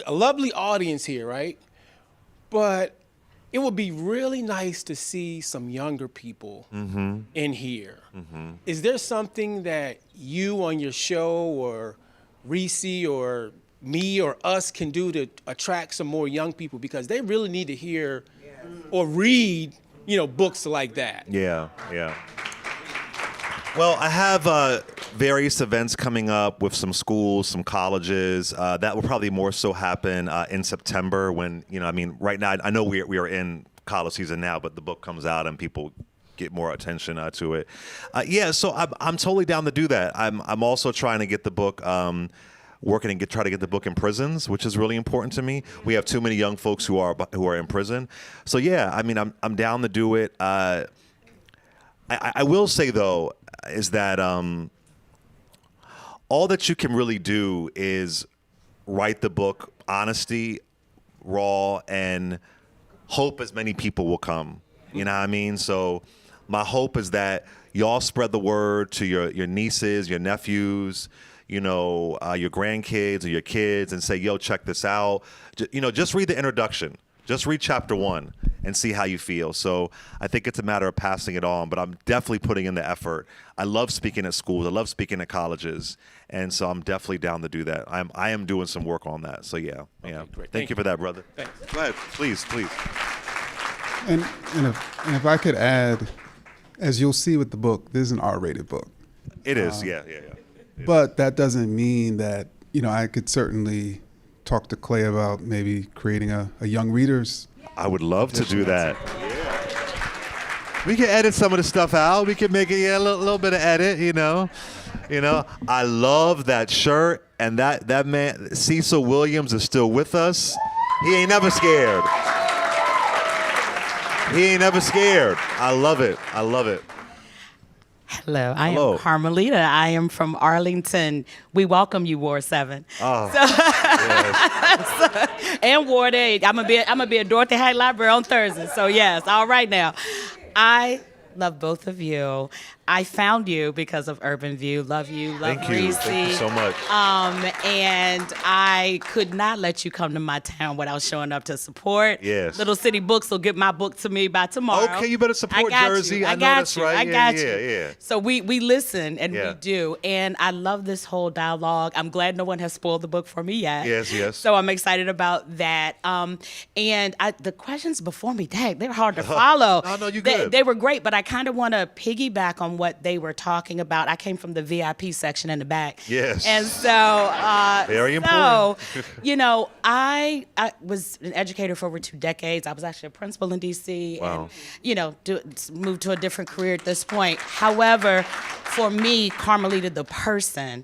a lovely audience here, right? But it would be really nice to see some younger people in here. Is there something that you on your show or Reese or me or us can do to attract some more young people? Because they really need to hear or read, books like that. Yeah. Well, I have various events coming up with some schools, some colleges. That will probably more so happen in September when, right now, I know we are in college season now, but the book comes out and people get more attention to it. So I'm totally down to do that. I'm also trying to get the book working and try to get the book in prisons, which is really important to me. We have too many young folks who are in prison. So I'm down to do it. I will say though is that all that you can really do is write the book, honesty, raw, and hope as many people will come. You know what I mean? So my hope is that y'all spread the word to your nieces, your nephews, your grandkids or your kids and say, yo, check this out. Just read the introduction. Just read chapter 1 and see how you feel. So I think it's a matter of passing it on, but I'm definitely putting in the effort. I love speaking at schools. I love speaking at colleges. And so I'm definitely down to do that. I am doing some work on that. So yeah. Great. Thank you for that, brother. Thanks. Go ahead, please. And if I could add, as you'll see with the book, this is an R-rated book. It is, yeah. But that doesn't mean that, I could certainly talk to Clay about maybe creating a young readers. I would love to do that. Yeah. We can edit some of the stuff out. We can make it a little bit of edit, I love that shirt, and that man, Cecil Williams, is still with us. He ain't never scared. I love it. Hello, I Hello. am Carmelita. I am from Arlington. We welcome you, Ward 7. Yes. And Ward 8. I'm gonna be at Dorothy Height Library on Thursday. So yes, all right now. I love both of you. I found you because of Urban View. Love you. Love Thank you. Reese. Thank you so much. And I could not let you come to my town without showing up to support. Yes. Little City Books will get my book to me by tomorrow. Okay, you better support I got Jersey. You. I I know got that's you. right. I Yeah, got yeah, you. yeah. So we listen and Yeah. we do. And I love this whole dialogue. I'm glad no one has spoiled the book for me yet. Yes, yes. So I'm excited about that. The questions before me, dang, they're hard to follow. No, you good. They were great, but I kind of want to piggyback on what they were talking about. I came from the VIP section in the back. Yes. And so, Very so, important. I was an educator for over 2 decades. I was actually a principal in DC. Wow. And, moved to a different career at this point. However, for me, Carmelita the person,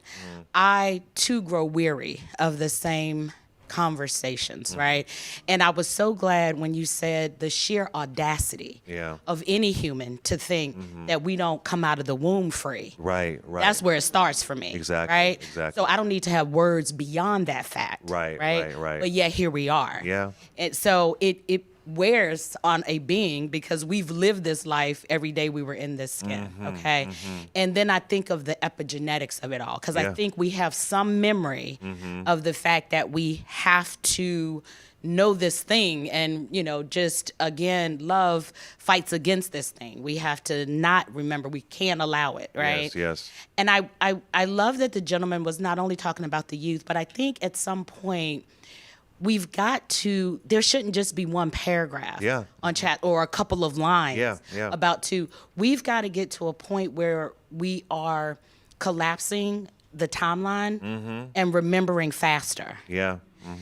I too grow weary of the same conversations, right? And I was so glad when you said the sheer audacity of any human to think that we don't come out of the womb free. Right, right. That's where it starts for me. Exactly, Right? exactly. So I don't need to have words beyond that fact. Right, Right. right. But yet here we are. Yeah. And so it wears on a being because we've lived this life every day we were in this skin. Okay. And then I think of the epigenetics of it all because Yeah. I think we have some memory of the fact that we have to know this thing and just again love fights against this thing. We have to not remember, we can't allow it, right? Yes, yes. And I love that the gentleman was not only talking about the youth, but I think at some point we've got to, there shouldn't just be one paragraph on chat or a couple of lines about two. We've got to get to a point where we are collapsing the timeline and remembering faster. Yeah.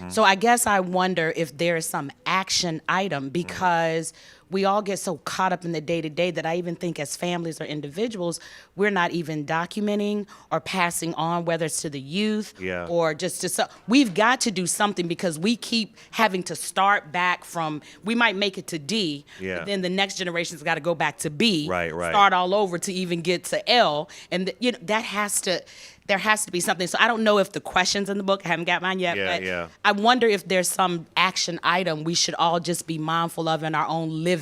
So I guess I wonder if there is some action item because we all get so caught up in the day-to-day that I even think as families or individuals, we're not even documenting or passing on, whether it's to the youth or just to, we've got to do something because we keep having to start back from, we might make it to D, but then the next generation's got to go back to B, start all over to even get to L. And that has to, there has to be something. So I don't know if the questions in the book, I haven't got mine yet, but I wonder if there's some action item we should all just be mindful of in our own living.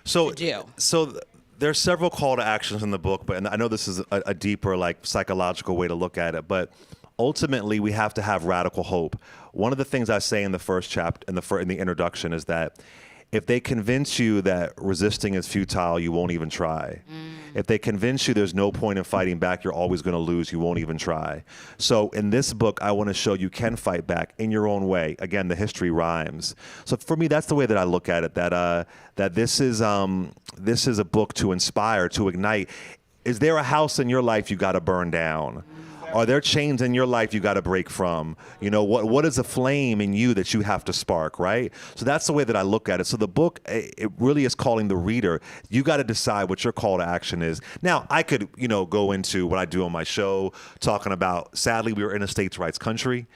So do. There's several call to actions in the book, but and I know this is a deeper, like, psychological way to look at it, but ultimately we have to have radical hope. One of the things I say in the first chapter, in the introduction, is that if they convince you that resisting is futile, you won't even try. If they convince you there's no point in fighting back, you're always going to lose, you won't even try. So in this book, I want to show you can fight back in your own way. Again, the history rhymes. So for me, that's the way that I look at it, that this is a book to inspire, to ignite. Is there a house in your life you got to burn down? Are there chains in your life you got to break from? What is a flame in you that you have to spark, right? So that's the way that I look at it. So the book, it really is calling the reader. You got to decide what your call to action is. Now, I could, go into what I do on my show, talking about, sadly, we are in a states' rights country.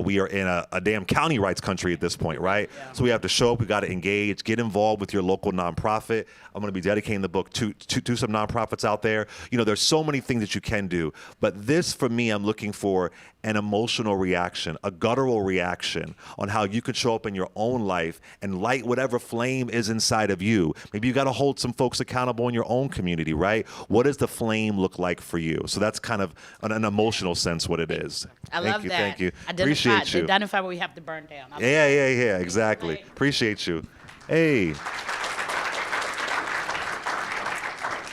We are in a damn county rights country at this point, right? Yeah. So we have to show up, we got to engage, get involved with your local nonprofit. I'm going to be dedicating the book to some nonprofits out there. There's so many things that you can do. But this, for me, I'm looking for an emotional reaction, a guttural reaction on how you could show up in your own life and light whatever flame is inside of you. Maybe you got to hold some folks accountable in your own community, right? What does the flame look like for you? So that's kind of an emotional sense what it is. I love that. Thank you. Appreciate you. Identify what we have to burn down. Yeah, exactly. Right. Appreciate you. Hey.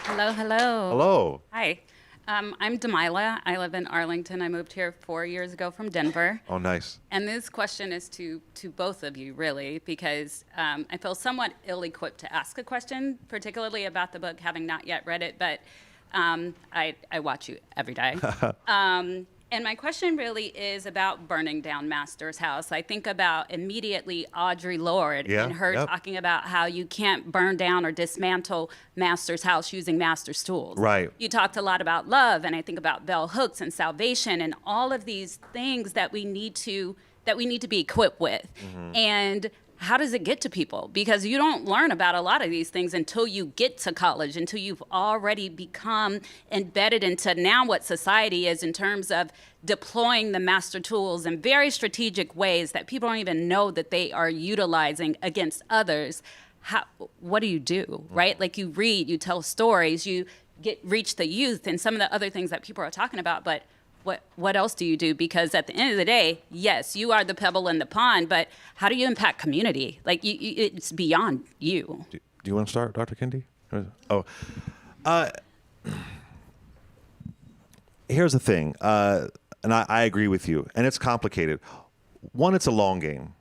Hello. Hello. Hi. I'm Delilah. I live in Arlington. I moved here 4 years ago from Denver. Oh, nice. And this question is to both of you, really, because I feel somewhat ill-equipped to ask a question, particularly about the book, having not yet read it, but I watch you every day. And my question really is about burning down Master's house. I think about immediately Audre Lorde and her talking about how you can't burn down or dismantle Master's house using Master's tools. Right. You talked a lot about love, and I think about bell hooks and salvation and all of these things that we need to be equipped with. And how does it get to people? Because you don't learn about a lot of these things until you get to college, until you've already become embedded into now what society is in terms of deploying the master tools in very strategic ways that people don't even know that they are utilizing against others. What do you do, right? Like, you read, you tell stories, you reach the youth and some of the other things that people are talking about, but what else do you do? Because at the end of the day, yes, you are the pebble in the pond, but how do you impact community? Like, it's beyond you. Do you want to start, Dr. Kendi? Here's the thing, and I agree with you, and it's complicated. One, it's a long game.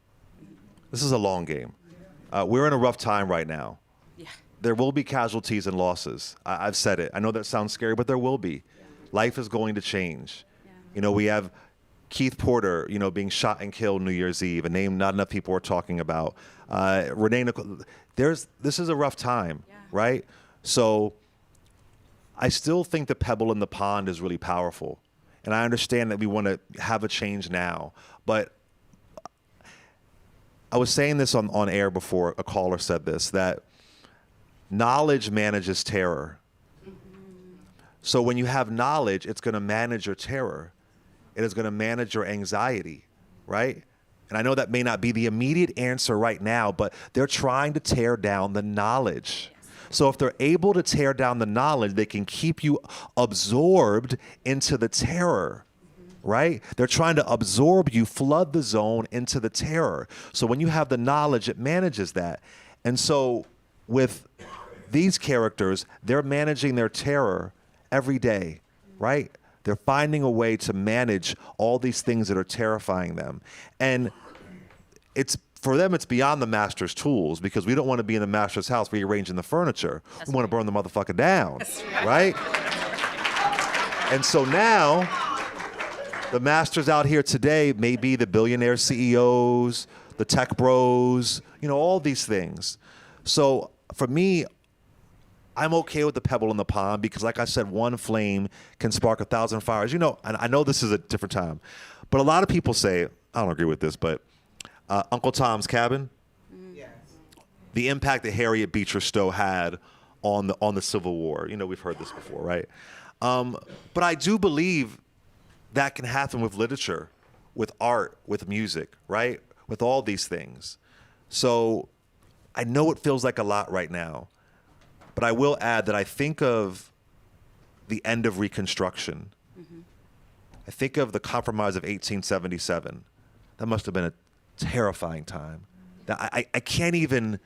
This is a long game. We're in a rough time right now. Yeah. There will be casualties and losses. I've said it. I know that sounds scary, but there will be. Life is going to change. You know, we have Keith Porter, you know, being shot and killed New Year's Eve, a name not enough people are talking about. Renee Nicole, this is a rough time, right? So I still think the pebble in the pond is really powerful. And I understand that we want to have a change now. But I was saying this on air before a caller said this, that knowledge manages terror. So when you have knowledge, it's going to manage your terror. It is going to manage your anxiety, right? And I know that may not be the immediate answer right now, but they're trying to tear down the knowledge. So if they're able to tear down the knowledge, they can keep you absorbed into the terror, right? They're trying to absorb you, flood the zone into the terror. So when you have the knowledge, it manages that. And so with these characters, they're managing their terror every day, right? They're finding a way to manage all these things that are terrifying them. And for them, it's beyond the master's tools, because we don't want to be in the master's house rearranging the furniture. We want to burn the motherfucker down, right? And so now, the masters out here today may be the billionaire CEOs, the tech bros, you know, all these things. So for me, I'm okay with the pebble in the pond, because, like I said, one flame can spark 1,000 fires. You know, and I know this is a different time, but a lot of people say, I don't agree with this, but Uncle Tom's Cabin, yes, the impact that Harriet Beecher Stowe had on the Civil War. You know, we've heard this before, right? But I do believe that can happen with literature, with art, with music, right? With all these things. So I know it feels like a lot right now. But I will add that I think of the end of Reconstruction. Mm-hmm. I think of the Compromise of 1877. That must have been a terrifying time. I can't even,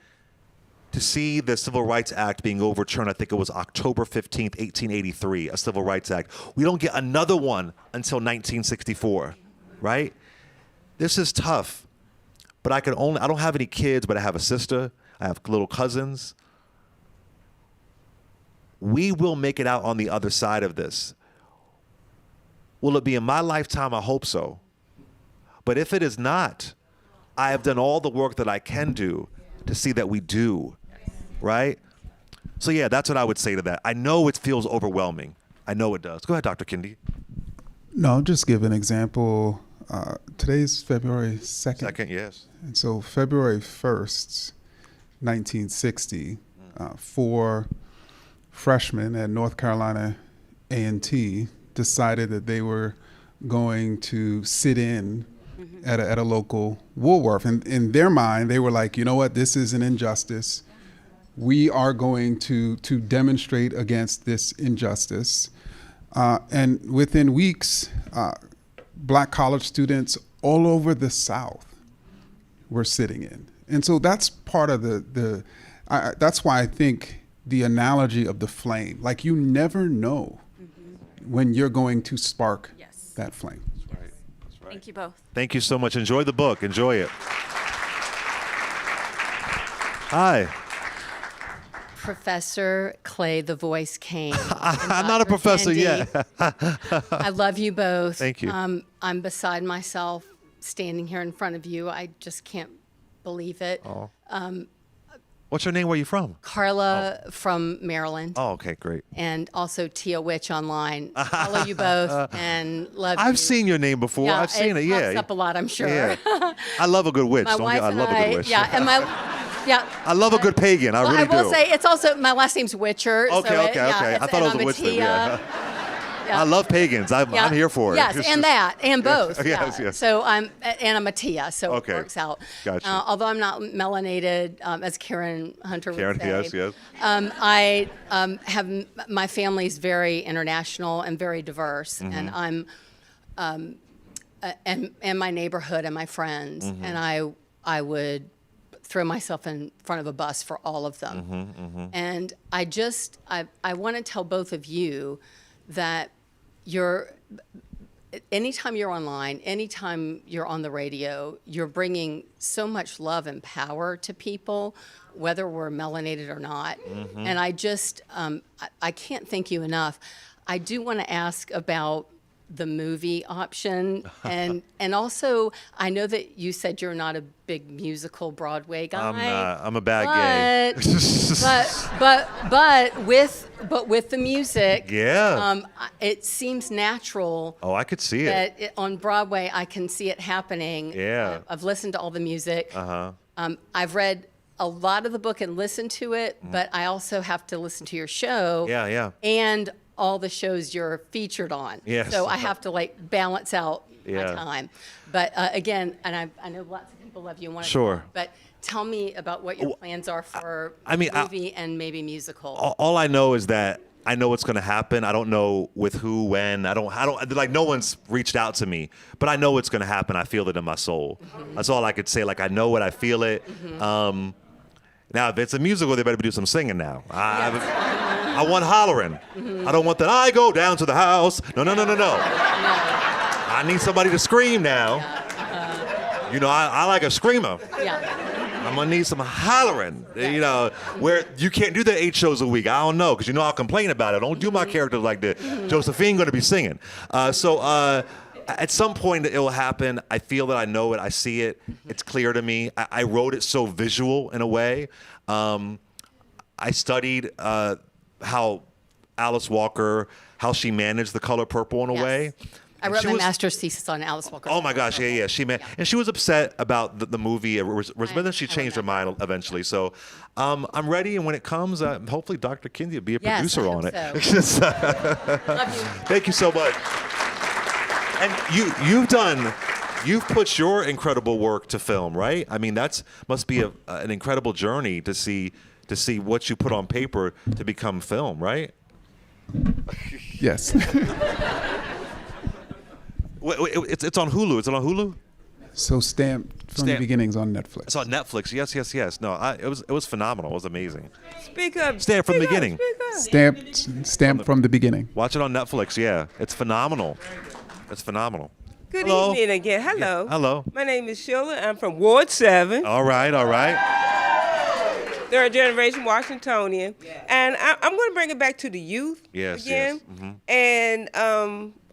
to see the Civil Rights Act being overturned, I think it was October 15th, 1883, a Civil Rights Act. We don't get another one until 1964, right? This is tough. But I don't have any kids, but I have a sister. I have little cousins. We will make it out on the other side of this. Will it be in my lifetime? I hope so. But if it is not, I have done all the work that I can do to see that we do, right? So yeah, that's what I would say to that. I know it feels overwhelming. I know it does. Go ahead, Dr. Kendi. No, I'll just give an example. Today's February 2nd. Second, yes. And so February 1st, 1960, 4 freshmen at North Carolina A&T decided that they were going to sit in at a local Woolworth. And in their mind, they were like, you know what, this is an injustice. We are going to demonstrate against this injustice. And within weeks, Black college students all over the South were sitting in. And so that's part of that's why I think the analogy of the flame, like, you never know when you're going to spark that flame. That's right. That's right. Thank you both. Thank you so much. Enjoy the book. Enjoy it. Hi. Professor Clay, the voice came. I'm not a professor yet. I love you both. Thank you. I'm beside myself standing here in front of you. I just can't believe it. What's your name? Where you from? Carla from Maryland. Oh, okay, great. And also Tia Witch online. Follow you both and love you. I've seen your name before. Yeah, I've seen it. pops Yeah. up a lot, I'm sure. Yeah. I love a good witch. My wife I and love a good witch. Yeah, and yeah. I love a good pagan. I Well, really do. I will say it's also my last name's Witcher. Okay, so okay. I thought it was a witch thing. Yeah. Yeah. I love pagans. I'm here for it. Yes, and that, and both. Yes, yeah. yes. So I'm a Tia, so Okay. it works out. Gotcha. Although I'm not melanated, as Karen Hunter would say. Yes. I have my family's very international and very diverse, Mm-hmm. and I'm and my neighborhood and my friends, Mm-hmm. and I would throw myself in front of a bus for all of them. Mm-hmm, And I want to tell both of you that anytime you're online, anytime you're on the radio, you're bringing so much love and power to people, whether we're melanated or not. Mm-hmm. And I can't thank you enough. I do want to ask about the movie option, and also I know that you said you're not a big musical Broadway guy. I'm not. I'm a bad gay. but with the music, Yeah. it seems natural. Oh, I could see it. That on Broadway, I can see it happening. Yeah. I've listened to all the music. Uh-huh. I've read a lot of the book and listened to it, but I also have to listen to your show. Yeah. And all the shows you're featured on. Yes. So I have to balance out Yeah. my time. But again, and I know lots of people love you and want to. Sure. But tell me about what your plans are for I mean, movie and maybe musical. All I know is that I know what's going to happen. I don't know with who, when. I don't like no one's reached out to me, but I know it's going to happen. I feel it in my soul. Mm-hmm. That's all I could say. Like I know it. I feel it. Now, if it's a musical, they better do some singing now. I want hollering. I don't want that. I go down to the house. No. I need somebody to scream now. You know, I like a screamer. Yeah. I'm gonna need some hollering. You know, where you can't do the 8 shows a week. I don't know, because I'll complain about it. Don't do my character like that. Josephine gonna be singing. At some point it will happen. I feel that I know it. I see it. It's clear to me. I wrote it so visual in a way. I studied how Alice Walker, how she managed the color purple in a Yes. way. I And wrote she my was- master's thesis on Alice Walker. Oh my gosh, yeah. And she was upset about the movie. But then she changed her mind eventually. So I'm ready, and when it comes, hopefully Dr. Kendi will be a Yes, producer I on hope it. so. Love you. Thank you so much. And you've put your incredible work to film, right? I mean, must be an incredible journey to see what you put on paper to become film, right? Yes. It's on Hulu. Is it on Hulu? So Stamped from the Stamped. Beginning's on Netflix. It's on Netflix. Yes. No, it was phenomenal. It was amazing. Speak up. Stamped from the Speak up, beginning. speak up. Stamped from the Beginning. Watch it on Netflix. Yeah, it's phenomenal. It's phenomenal. Good Hello. evening again. Hello. Yeah, hello. My name is Sheila. I'm from Ward 7, All right. third generation Washingtonian. And I'm going to bring it back to the youth Yes, again. yes. Mhm. And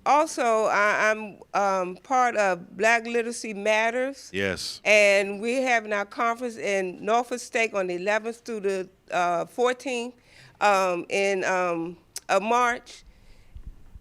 also, I'm part of Black Literacy Matters. Yes. And we're having our conference in Norfolk State on the 11th through the 14th of March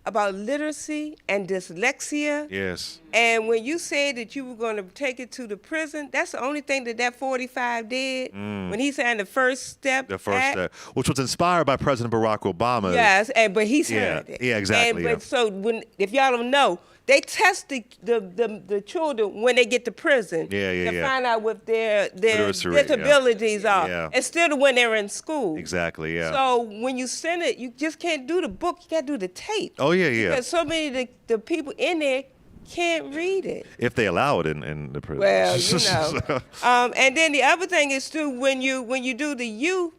about literacy and dyslexia. Yes. And when you said that you were going to take it to the prison, that's the only thing that 45 did. When he signed the First Step The first Act. step, which was inspired by President Barack Obama. Yes, but he signed it. Yeah, exactly, And, but so if y'all don't know, they test the children when they get to prison to find out what their Literacy rate, yeah. disabilities are, Yeah. instead of when they're in school. Exactly. Yeah. So when you send it, you just can't do the book. You got to do the tape. Oh yeah. Because so many of the people in there can't read it. If they allow it in the prison. Well, you know. And then the other thing is too, when you do the youth,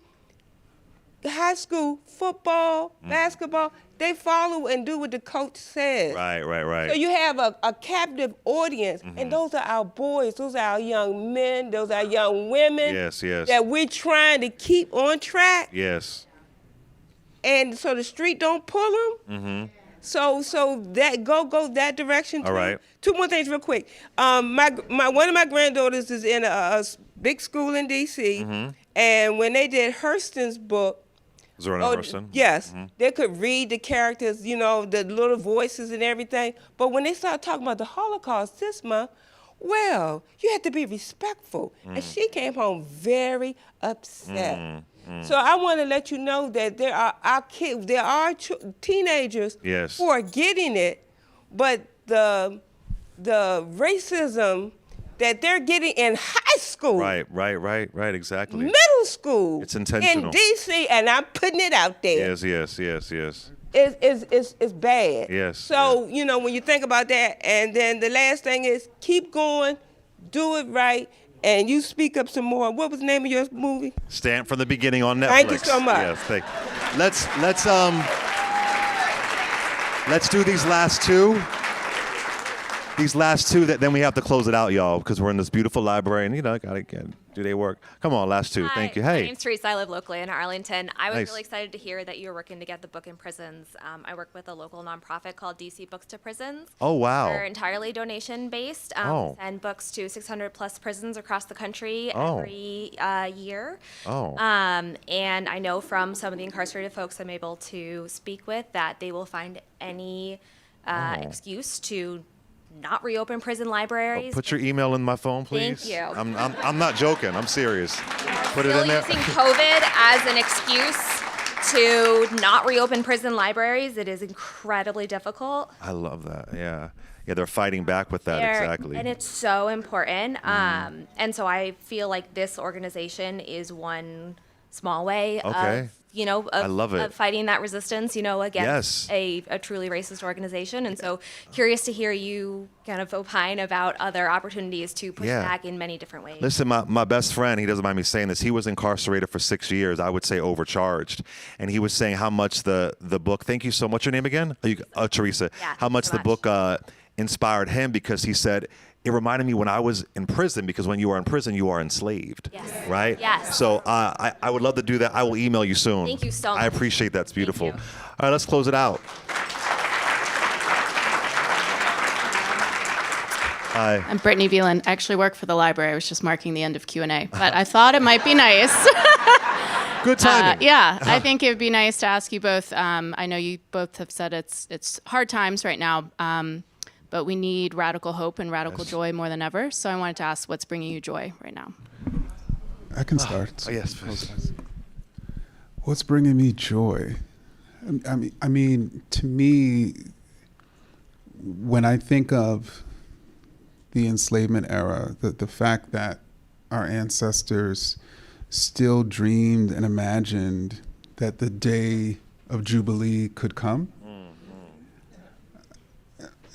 high school football, basketball, they follow and do what the coach says. Right. So you have a captive audience, and those are our boys, those are our young men, those are our young women. Yes. That we're trying to keep on track, Yes. and so the street don't pull them. Mm-hmm. So that go that direction too. All right. 2 more things real quick. One of my granddaughters is in big school in D.C. Mm-hmm. And when they did Hurston's book, Zora Neale Hurston? yes, they could read the characters, the little voices and everything. But when they started talking about the Holocaust this month, well, you had to be respectful. And she came home very upset. So I want to let you know that there are our kids, there are teenagers Yes. who are getting it, but the racism that they're getting in high school, Right, exactly. middle school, It's intentional. in D.C., and I'm putting it out there. Yes. Is bad. Yes, So, when you think about that, and then the last thing is keep going, do it right, and you speak up some more. What was the name of your movie? Stand from the beginning on Netflix. Thank you so much. Yes, let's do these last two. Then we have to close it out, y'all, because we're in this beautiful library, and gotta do their work. Come on, last two. Hi, Thank you. My Hey. name's Teresa. I live locally in Arlington. I was Nice. really excited to hear that you were working to get the book in prisons. I work with a local nonprofit called DC Books to Prisons. Oh, wow. We're entirely donation based. Oh. Send books to 600 plus prisons across the country Oh. every year. Oh. And I know from some of the incarcerated folks I'm able to speak with that they will find any excuse to not reopen prison libraries. Put your email in my phone, please. Thank you. I'm not joking. I'm serious. Put it Still in there. using COVID as an excuse to not reopen prison libraries. It is incredibly difficult. I love that. Yeah, they're fighting back with that. Exactly. And it's so important. And so I feel like this organization is one small way Okay. of, I love it. of fighting that resistance, against a truly racist organization. And so curious to hear you kind of opine about other opportunities to push back in many different ways. Listen, my best friend, he doesn't mind me saying this, he was incarcerated for 6 years, I would say overcharged. And he was saying how much the book, thank you so much, your name again? Teresa. Yeah, how much so the much. book inspired him, because he said, it reminded me when I was in prison, because when you are in prison, you are enslaved. Yes. Right? Yes. So I would love to do that. I will email you soon. Thank you so much. I appreciate that. It's beautiful. you. All right, let's close it out. Hi. I'm Brittany Veland. I actually work for the library. I was just marking the end of Q&A, but I thought it might be nice. Good timing. I think it would be nice to ask you both. I know you both have said it's hard times right now, but we need radical hope and radical joy more than ever. So I wanted to ask, what's bringing you joy right now? I can start. Oh, yes, please. What's bringing me joy? I mean, to me, when I think of the enslavement era, the fact that our ancestors still dreamed and imagined that the day of Jubilee could come.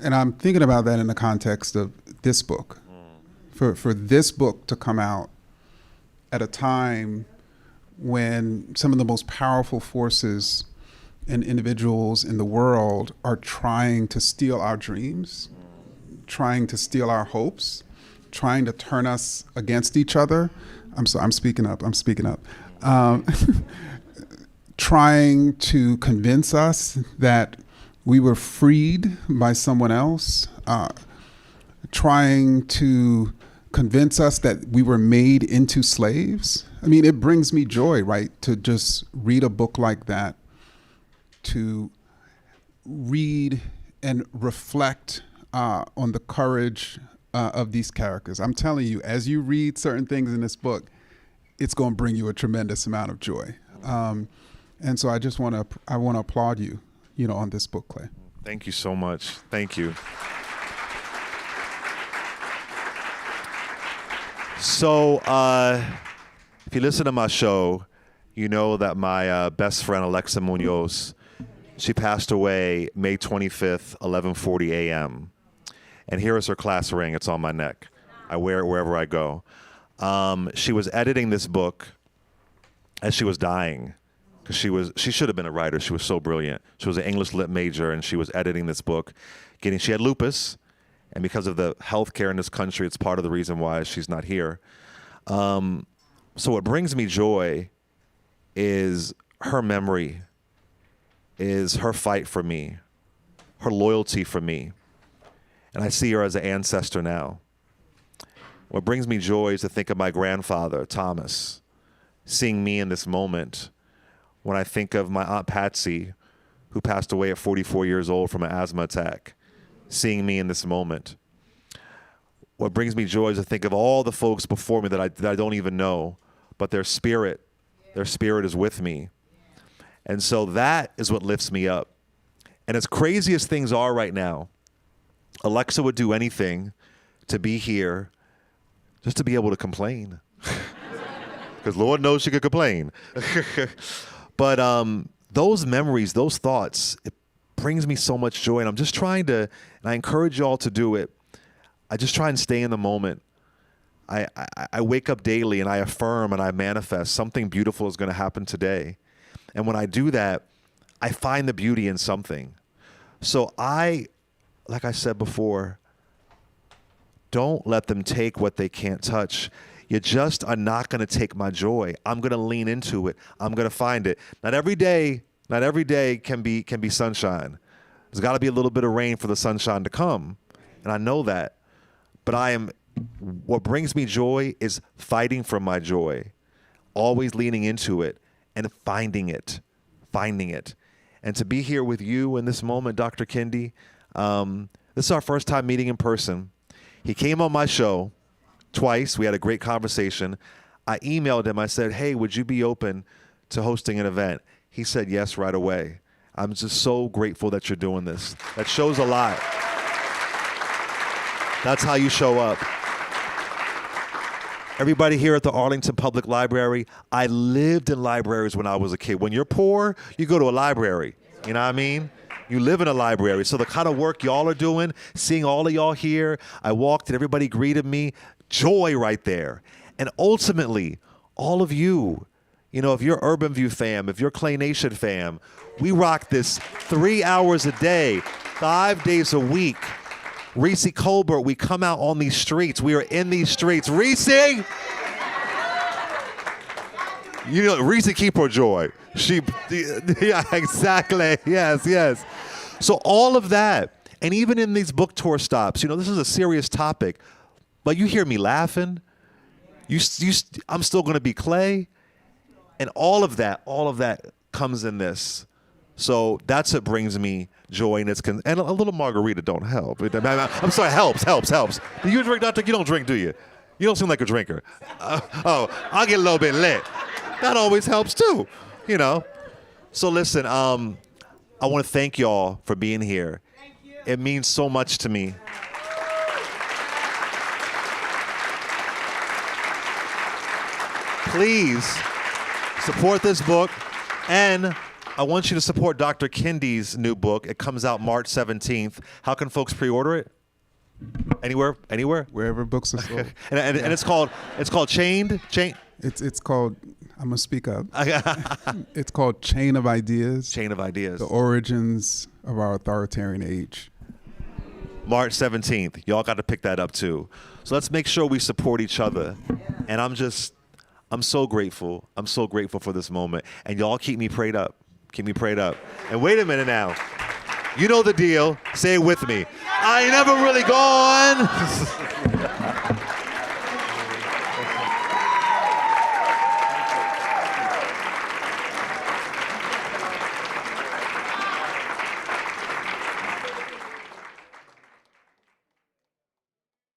And I'm thinking about that in the context of this book. For this book to come out at a time when some of the most powerful forces and individuals in the world are trying to steal our dreams, trying to steal our hopes, trying to turn us against each other. I'm speaking up. Trying to convince us that we were freed by someone else, trying to convince us that we were made into slaves. I mean, it brings me joy, right, to just read a book like that, to read and reflect on the courage of these characters. I'm telling you, as you read certain things in this book, it's going to bring you a tremendous amount of joy. And so I just want to applaud you, on this book, Clay. Thank you so much. Thank you. So, if you listen to my show, you know that my best friend, Alexa Munoz, she passed away May 25th, 11:40 a.m. And here is her class ring. It's on my neck. I wear it wherever I go. She was editing this book as she was dying. She should have been a writer. She was so brilliant. She was an English lit major, and she was editing this book. She had lupus, and because of the healthcare in this country, it's part of the reason why she's not here. So what brings me joy is her memory, is her fight for me, her loyalty for me. And I see her as an ancestor now. What brings me joy is to think of my grandfather, Thomas, seeing me in this moment. When I think of my Aunt Patsy, who passed away at 44 years old from an asthma attack, seeing me in this moment. What brings me joy is to think of all the folks before me that I don't even know, but their spirit is with me. And so that is what lifts me up. And as crazy as things are right now, Alexa would do anything to be here just to be able to complain. Because Lord knows she could complain. But those memories, those thoughts, it brings me so much joy. And I'm just trying to, and I encourage you all to do it, I just try and stay in the moment. I wake up daily and I affirm and I manifest something beautiful is going to happen today. And when I do that, I find the beauty in something. So like I said before, don't let them take what they can't touch. You just are not going to take my joy. I'm going to lean into it. I'm going to find it. Not every day can be sunshine. There's got to be a little bit of rain for the sunshine to come. And I know that. But what brings me joy is fighting for my joy, always leaning into it and finding it. And to be here with you in this moment, Dr. Kendi, this is our first time meeting in person. He came on my show twice. We had a great conversation. I emailed him. I said, hey, would you be open to hosting an event? He said yes right away. I'm just so grateful that you're doing this. That shows a lot. That's how you show up. Everybody here at the Arlington Public Library, I lived in libraries when I was a kid. When you're poor, you go to a library. You know what I mean? You live in a library. So the kind of work y'all are doing, seeing all of y'all here, I walked and everybody greeted me. Joy right there. And ultimately, all of you, if you're Urban View fam, if you're Clay Nation fam, we rock this 3 hours a day, 5 days a week. Reese Colbert, we come out on these streets. We are in these streets. Reese! Reese keep her joy. Yeah, exactly. Yes. So all of that, and even in these book tour stops, this is a serious topic, but you hear me laughing. I'm still going to be Clay, and all of that comes in this. So that's what brings me joy, and and a little margarita don't help. I'm sorry, helps. Do you drink, Doctor? You don't drink, do you? You don't seem like a drinker. I'll get a little bit lit. That always helps too, So listen, I want to thank y'all for being here. It means so much to me. Please support this book, and I want you to support Dr. Kendi's new book. It comes out March 17th. How can folks pre-order it? Anywhere? Wherever books are sold. and it's called Chained. It's called, I'm gonna speak up. It's called Chain of Ideas. Chain of Ideas. The Origins of Our Authoritarian Age. March 17th. Y'all got to pick that up too. So let's make sure we support each other. And I'm so grateful. I'm so grateful for this moment. And y'all keep me prayed up. Keep me prayed up. And wait a minute now. You know the deal. Say it with me. I ain't never really gone.